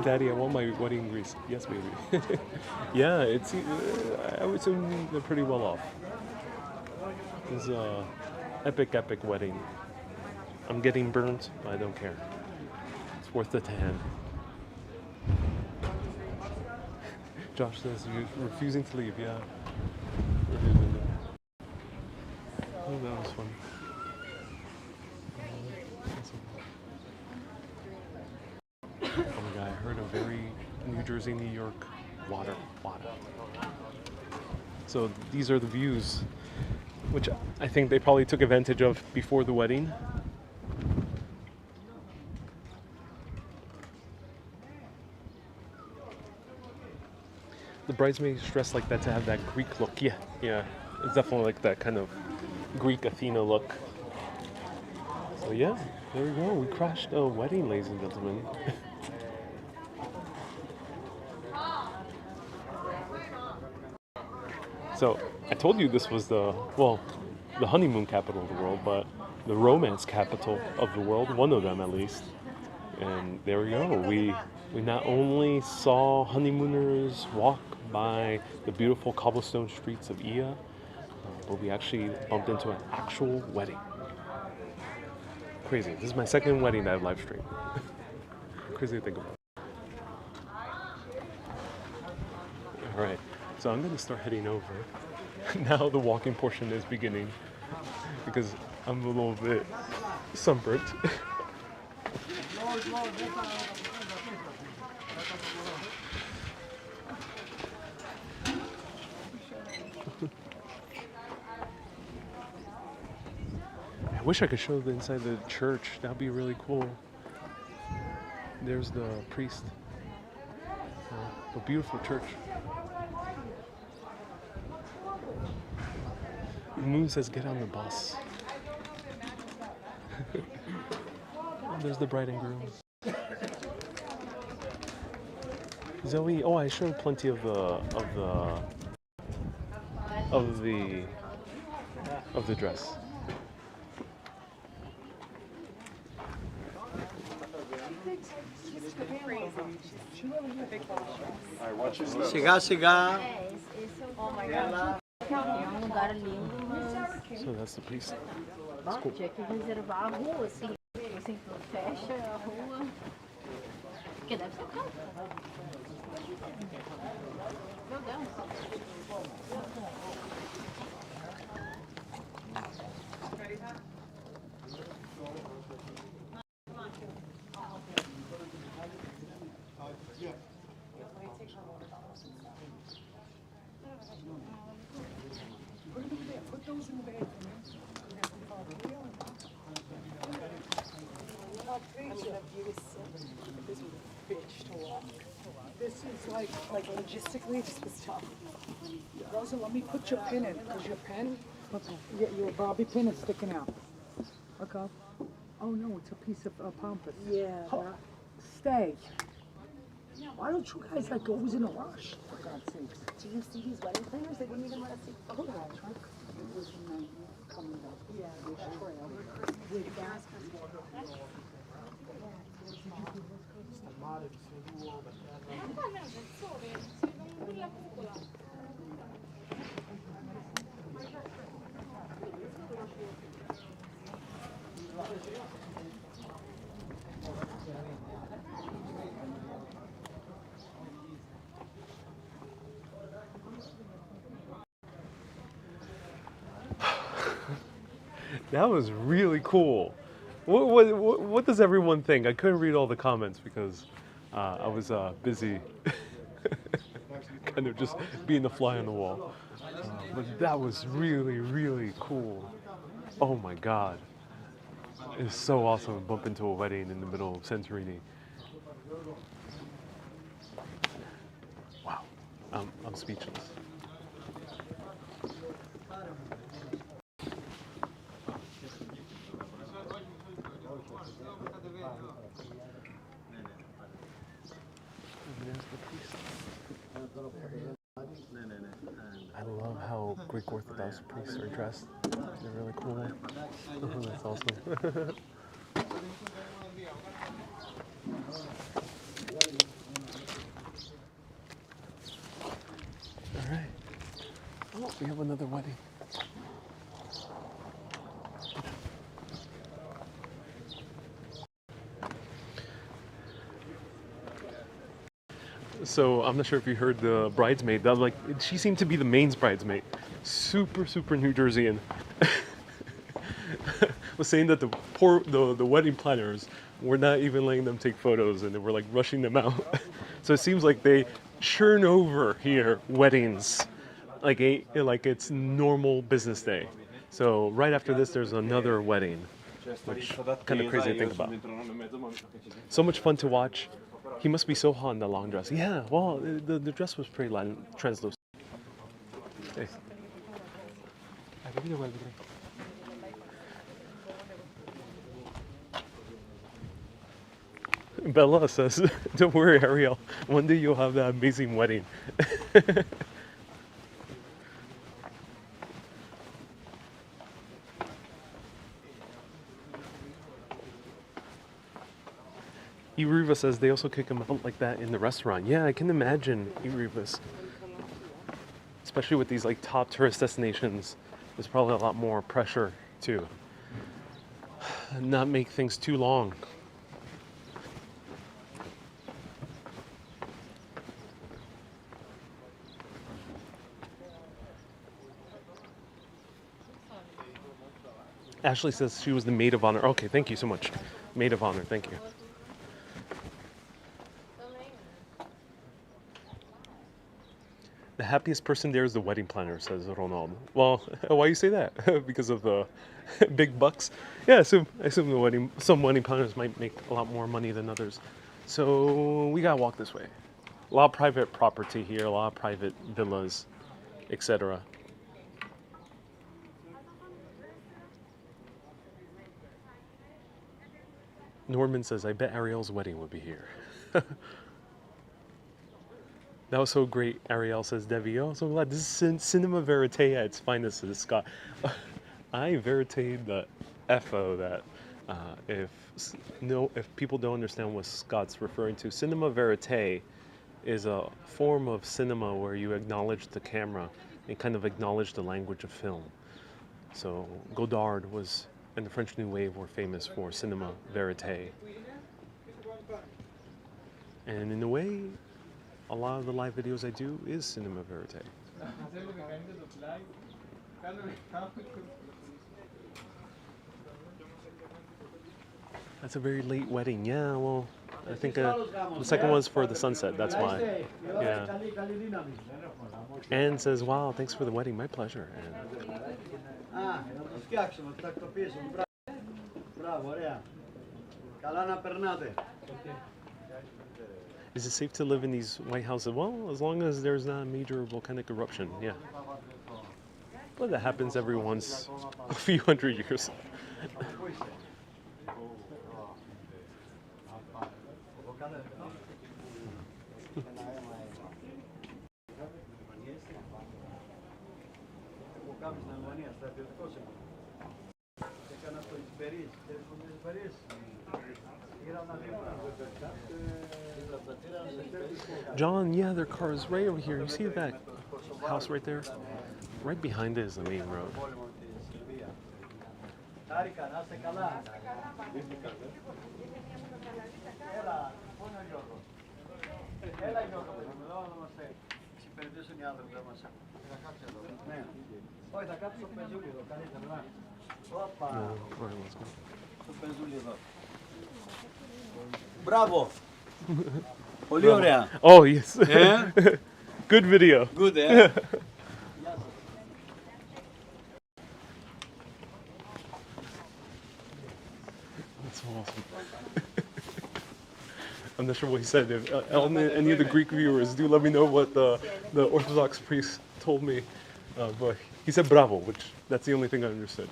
[SPEAKER 1] Daddy, I want my wedding in Greece. Yes, baby. Yeah, it's. I would assume they're pretty well off. It's a epic wedding. I'm getting burnt, but I don't care. It's worth the tan. Josh says you're refusing to leave. Yeah. Oh, that was fun. Oh my god, I heard a very New Jersey, New York water. So these are the views, which I think they probably took advantage of before the wedding. The bridesmaids dressed like that to have that Greek look. Yeah, it's definitely like that kind of Greek Athena look. So yeah, there we go. We crashed a wedding, ladies and gentlemen. So I told you this was the honeymoon capital of the world, but the romance capital of the world, one of them at least. And there we go. We not only saw honeymooners walk by the beautiful cobblestone streets of Ia, but we actually bumped into an actual wedding. Crazy. This is my second wedding that I've live streamed. Crazy to think about. All right, so I'm gonna start heading over. Now the walking portion is beginning because I'm a little bit sunburnt. I wish I could show the inside the church. That'd be really cool. There's the priest. A beautiful church. The moon says get on the bus. There's the bride and groom. Zoe, oh, I showed plenty of the dress.
[SPEAKER 6] Siga, siga.
[SPEAKER 5] É um lugar lindo, mas
[SPEAKER 1] So that's the priest. That's cool.
[SPEAKER 5] tinha que reservar a rua, assim. Assim, fecha a rua. Porque deve ser caro. Meu Deus.
[SPEAKER 3] This is like logistically, this was tough. Rosa, let me put your pin in, because your pen, your bobby pin is sticking out. Okay. Oh no, it's a piece of pampas. Yeah. Stay. Why don't you guys like always in a rush? For God's sakes.
[SPEAKER 5] Do you see these wedding planners? They wouldn't even let us see photos.
[SPEAKER 3] It was a night coming up. Yeah. With trail. With gas.
[SPEAKER 1] That was really cool. What does everyone think? I couldn't read all the comments because I was busy kind of just being the fly on the wall. But that was really, really cool. Oh my God. It's so awesome to bump into a wedding in the middle of Santorini. Wow. I'm speechless. I love how Greek Orthodox priests are dressed. They're really cool. Oh, that's awesome. All right. Oh, we have another wedding. So I'm not sure if you heard the bridesmaid. That she seemed to be the main bridesmaid. Super New Jerseyan. Was saying that the wedding planners were not even letting them take photos, and they were like rushing them out. So it seems like they churn over here weddings like it's normal business day. So right after this, there's another wedding, which kind of crazy to think about. So much fun to watch. He must be so hot in the long dress. Yeah, well, the dress was pretty translucent. Hey. Bella says, don't worry, Ariel. One day you'll have that amazing wedding. Iriva says they also kick him out like that in the restaurant. Yeah, I can imagine Iriva's. Especially with these like top tourist destinations, there's probably a lot more pressure too. not make things too long. Ashley says she was the maid of honor. Okay, thank you so much. Maid of honor, thank you. The happiest person there is the wedding planner, says Ronald. Well, why you say that? Because of the big bucks? Yeah, I assume some wedding planners might make a lot more money than others. So we gotta walk this way. A lot of private property here, a lot of private villas, etc. Norman says, I bet Ariel's wedding would be here. That was so great, Ariel, says Debbie. Oh, so glad. This is cinema verite at its finest, says Scott. I verite the FO that if people don't understand what Scott's referring to, cinema verite is a form of cinema where you acknowledge the camera and kind of acknowledge the language of film. So Godard was, and the French New Wave were famous for cinema verite. And in a way, a lot of the live videos I do is cinema verite. That's a very late wedding. Yeah, well, I think the second one's for the sunset. That's why. Yeah. Anne says, wow, thanks for the wedding. My pleasure, Anne. Is it safe to live in these white houses? Well, as long as there's not a major volcanic eruption, yeah. But that happens every once a few hundred years. John, yeah, their car is right over here. You see that house right there? Right behind it is the main road. All right, let's go.
[SPEAKER 6] Bravo! Πολύ ωραία.
[SPEAKER 1] Oh, yes. Good video.
[SPEAKER 6] Good, eh?
[SPEAKER 1] That's awesome. I'm not sure what he said. If any of the Greek viewers, do let me know what the Orthodox priest told me. But he said bravo, which that's the only thing I understood.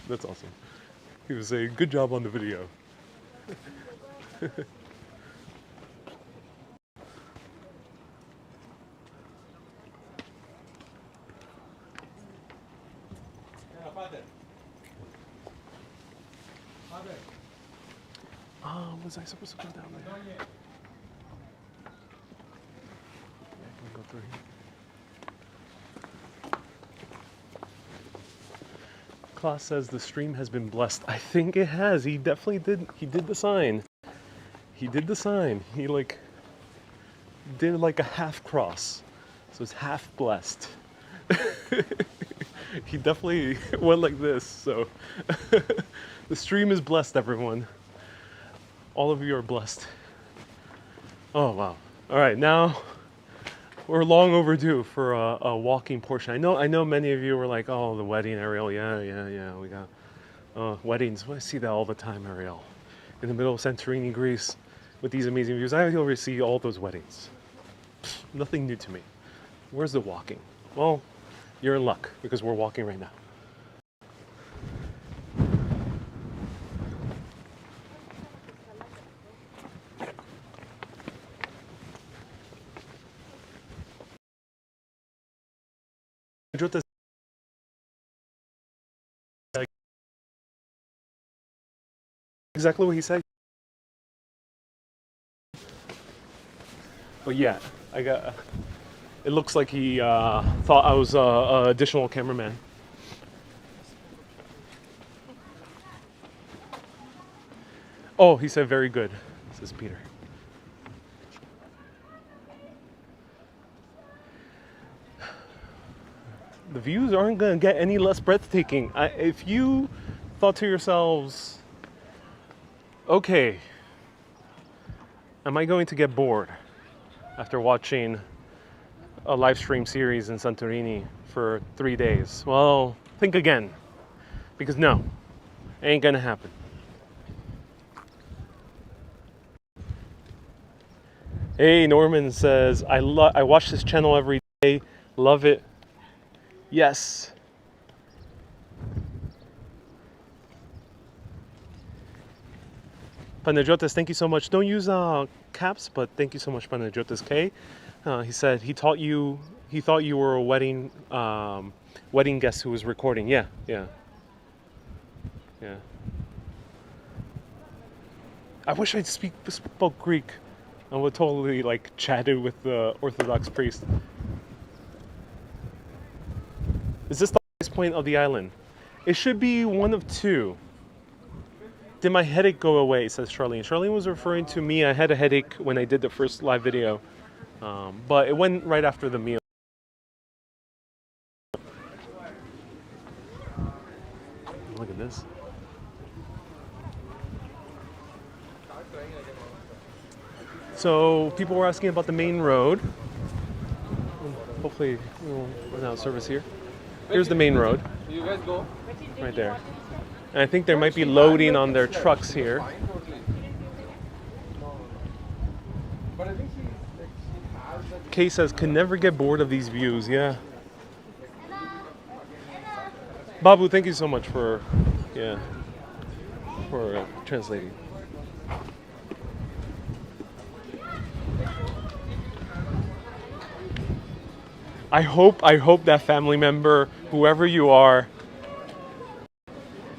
[SPEAKER 1] That's awesome. He was saying, good job on the video. Was I supposed to go down there? Yeah, I can go through here. Klaus says the stream has been blessed. I think it has. He definitely did. He did the sign. He did the sign. He did like a half cross. So it's half blessed. He definitely went like this. So the stream is blessed, everyone. All of you are blessed. Oh, wow. All right, now we're long overdue for a walking portion. I know many of you were like, oh, the wedding, Ariel. Yeah, we got weddings. I see that all the time, Ariel. In the middle of Santorini, Greece, with these amazing views. I already see all those weddings. Nothing new to me. Where's the walking? Well, you're in luck because we're walking right now. Exactly what he said. But yeah, it looks like he thought I was an additional cameraman. Oh, he said very good, says Peter. The views aren't going to get any less breathtaking. If you thought to yourselves, okay, am I going to get bored after watching a live stream series in Santorini for 3 days? Well, think again, because no, it ain't going to happen. Hey, Norman says, I watch this channel every day, love it. Yes. Panajotis, thank you so much. Don't use caps, but thank you so much, Panajotis K. He said he thought you were a wedding guest who was recording. Yeah. I wish I spoke Greek. I would totally like chatted with the Orthodox priest. Is this the highest point of the island? It should be one of two. Did my headache go away, says Charlene. Charlene was referring to me. I had a headache when I did the first live video, but it went right after the meal. Look at this. So people were asking about the main road. Hopefully we'll run out of service here. Here's the main road.
[SPEAKER 9] You guys go.
[SPEAKER 1] Right there. And I think there might be loading on their trucks here. Kay says, can never get bored of these views. Yeah. Babu, thank you so much for translating. I hope that family member, whoever you are,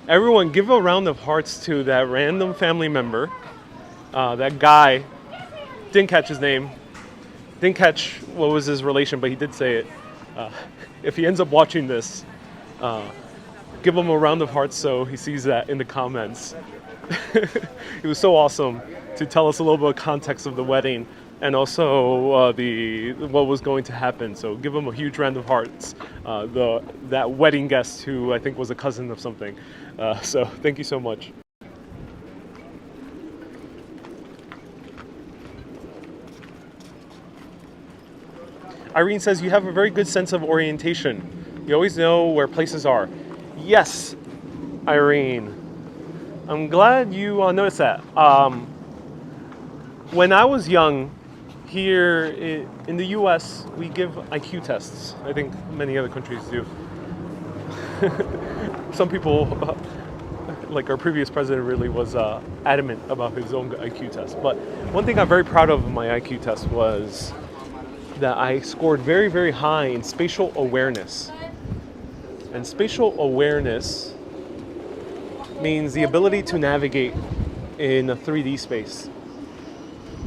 [SPEAKER 1] everyone give a round of hearts to that random family member, that guy, didn't catch his name, didn't catch what was his relation, but he did say it. If he ends up watching this, give him a round of hearts so he sees that in the comments. It was so awesome to tell us a little bit of context of the wedding and also what was going to happen. So give him a huge round of hearts. That wedding guest who I think was a cousin of something. So thank you so much. Irene says you have a very good sense of orientation. You always know where places are. Yes, Irene. I'm glad you noticed that. When I was young, here in the US, we give IQ tests. I think many other countries do. Some people, like our previous president, really was adamant about his own IQ test. But one thing I'm very proud of my IQ test was that I scored very, very high in spatial awareness. And spatial awareness means the ability to navigate in a 3D space.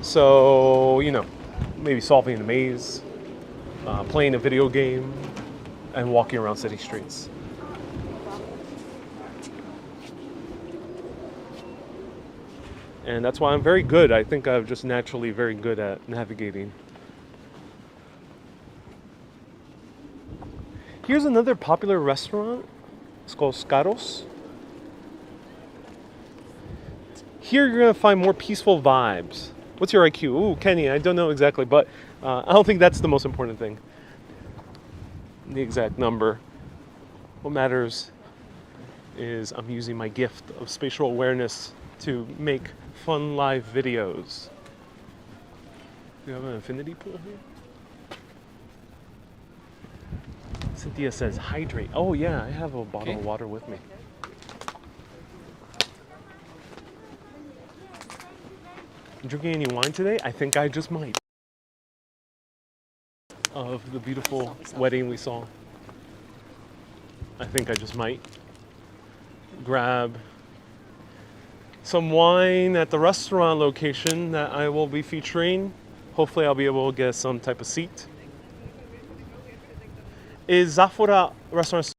[SPEAKER 1] So, maybe solving a maze, playing a video game, and walking around city streets. And that's why I'm very good. I think I'm just naturally very good at navigating. Here's another popular restaurant. It's called Scaros. Here you're going to find more peaceful vibes. What's your IQ? Ooh, Kenny, I don't know exactly, but I don't think that's the most important thing. The exact number. What matters is I'm using my gift of spatial awareness to make fun live videos. Do you have an infinity pool here? Cynthia says hydrate. Oh yeah, I have a bottle of water with me. You drinking any wine today? I think I just might. Of the beautiful wedding we saw. I think I just might grab some wine at the restaurant location that I will be featuring. Hopefully I'll be able to get some type of seat. Is Zafora restaurant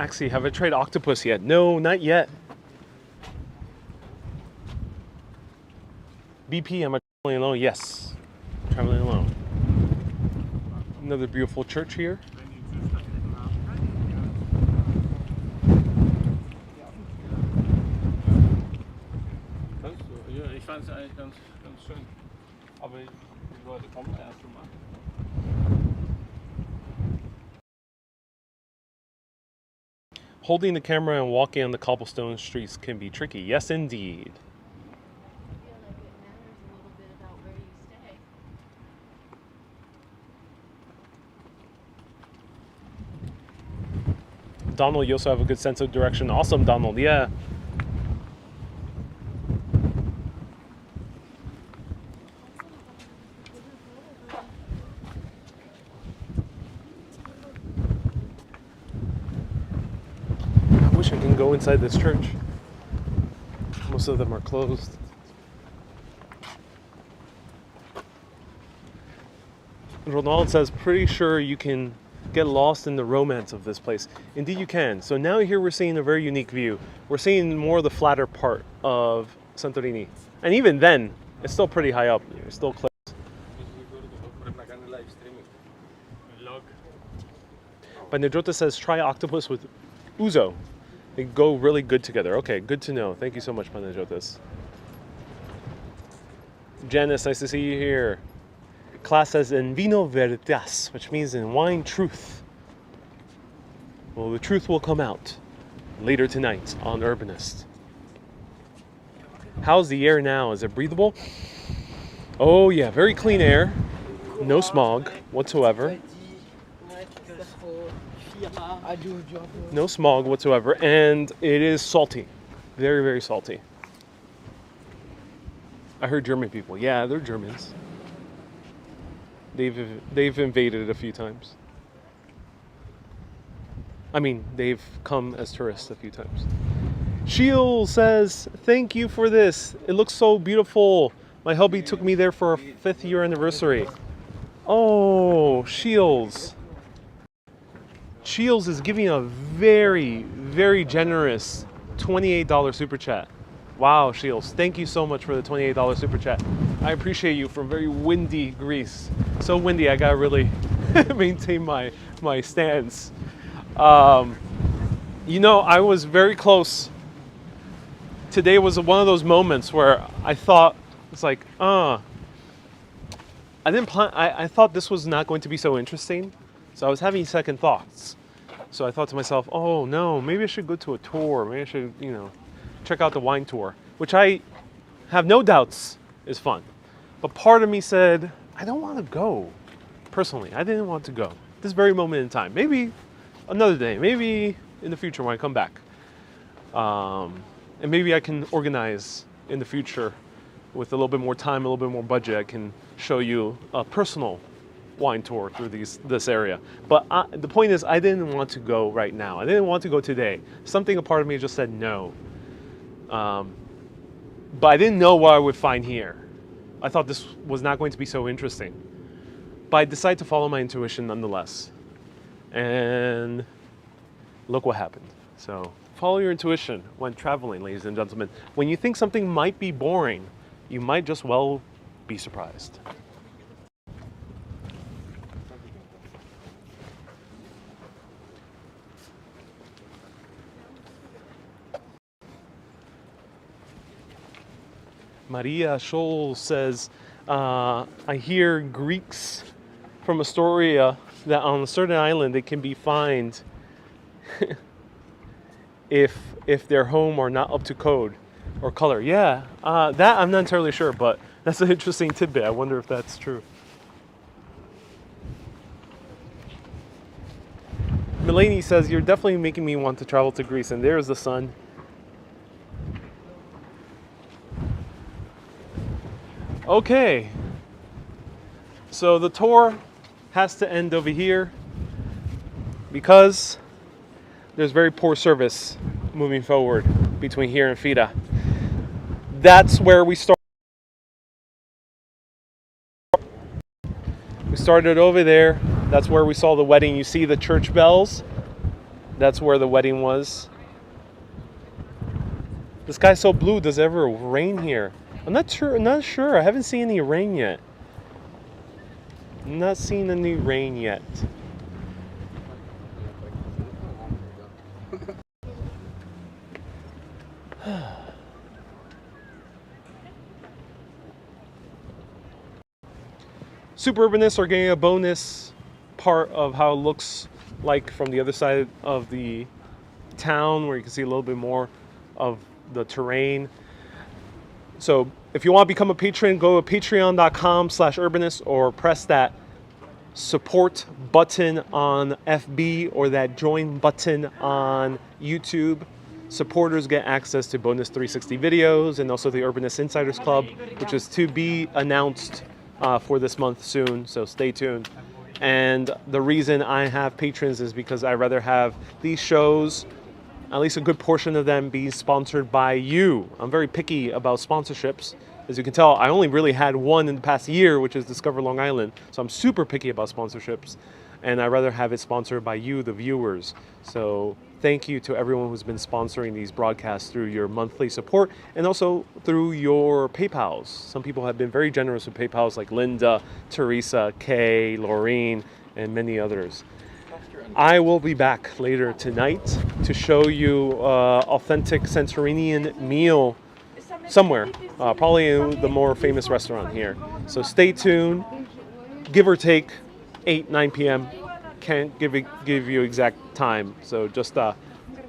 [SPEAKER 1] Actually, have I tried octopus yet? No, not yet. BP, am I traveling alone? Yes, traveling alone. Another beautiful church here.
[SPEAKER 8] Ja, ich fand es eigentlich ganz schön. Aber die Leute kommen erst mal.
[SPEAKER 1] Holding the camera and walking on the cobblestone streets can be tricky. Yes, indeed.
[SPEAKER 5] I feel like it matters a little bit about where you stay.
[SPEAKER 1] Donald, you also have a good sense of direction. Awesome, Donald. Yeah. I wish I can go inside this church. Most of them are closed. Ronald says, pretty sure you can get lost in the romance of this place. Indeed you can. So now here we're seeing a very unique view. We're seeing more of the flatter part of Santorini. And even then, it's still pretty high up. It's still close. But Nedrota says, try octopus with ouzo. They go really good together. Okay, good to know. Thank you so much, Panagiotis. Janice, nice to see you here. Class says in vino veritas, which means in wine truth. Well, the truth will come out later tonight on Urbanist. How's the air now? Is it breathable? Oh yeah, very clean air. No smog whatsoever. No smog whatsoever, and it is salty. Very, very salty. I heard German people. Yeah, they're Germans. They've invaded a few times. I mean, they've come as tourists a few times. Sheil says, thank you for this. It looks so beautiful. My hubby took me there for our 5th year anniversary. Oh, Shields. Shields is giving a very, very generous $28 super chat. Wow, Shields, thank you so much for the $28 super chat. I appreciate you from very windy Greece. So windy, I gotta really maintain my stance. You know, I was very close. Today was one of those moments where I thought, it's like, I didn't plan. I thought this was not going to be so interesting, so I was having second thoughts. So I thought to myself, oh no, maybe I should go to a tour. Maybe I should, check out the wine tour, which I have no doubts is fun. But part of me said, I don't want to go. Personally, I didn't want to go. This very moment in time. Maybe another day. Maybe in the future when I come back. And maybe I can organize in the future with a little bit more time, a little bit more budget. I can show you a personal wine tour through this area. But the point is, I didn't want to go right now. I didn't want to go today. Something a part of me just said no. But I didn't know what I would find here. I thought this was not going to be so interesting. But I decided to follow my intuition nonetheless. And look what happened. So follow your intuition when traveling, ladies and gentlemen. When you think something might be boring, you might just well be surprised. Maria Scholl says, I hear Greeks from Astoria that on a certain island they can be fined if their home are not up to code or color. Yeah, that I'm not entirely sure, but that's an interesting tidbit. I wonder if that's true. Melanie says, you're definitely making me want to travel to Greece, and there's the sun. Okay, so the tour has to end over here because there's very poor service moving forward between here and Fira. That's where we start. We started over there. That's where we saw the wedding. You see the church bells. That's where the wedding was. The sky's so blue. Does it ever rain here? I'm not sure. I haven't seen any rain yet. Not seen any rain yet. Super urbanists are getting a bonus part of how it looks like from the other side of the town, where you can see a little bit more of the terrain. So if you want to become a patron, go to patreon.com/urbanist or press that support button on FB or that join button on YouTube. Supporters get access to bonus 360 videos and also the Urbanist Insiders Club, which is to be announced for this month soon, so stay tuned. And the reason I have patrons is because I rather have these shows, at least a good portion of them, be sponsored by you. I'm very picky about sponsorships. As you can tell, I only really had one in the past year, which is Discover Long Island. So I'm super picky about sponsorships, and I'd rather have it sponsored by you, the viewers. So thank you to everyone who's been sponsoring these broadcasts through your monthly support and also through your PayPals. Some people have been very generous with PayPals, like Linda, Teresa, Kay, Laureen, and many others. I will be back later tonight to show you authentic Santorinian meal somewhere, probably in the more famous restaurant here. So stay tuned, give or take 8-9 p.m. Can't give you exact time, so just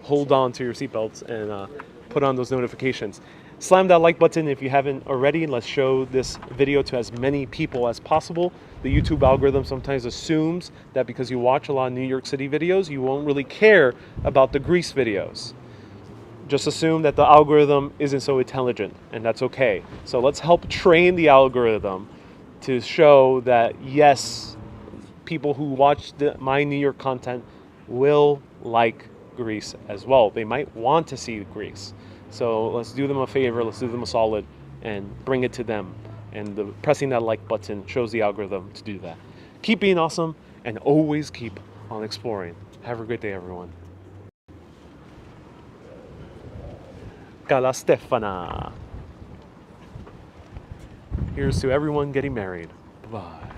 [SPEAKER 1] hold on to your seatbelts and put on those notifications. Slam that like button if you haven't already. Let's show this video to as many people as possible. The YouTube algorithm sometimes assumes that because you watch a lot of New York City videos, you won't really care about the Greece videos. Just assume that the algorithm isn't so intelligent, and that's okay. So let's help train the algorithm to show that yes, people who watch my New York content will like Greece as well. They might want to see Greece. So let's do them a favor, let's do them a solid, and bring it to them. And pressing that like button shows the algorithm to do that. Keep being awesome, and always keep on exploring. Have a great day, everyone. Cala Stefana. Here's to everyone getting married. Bye.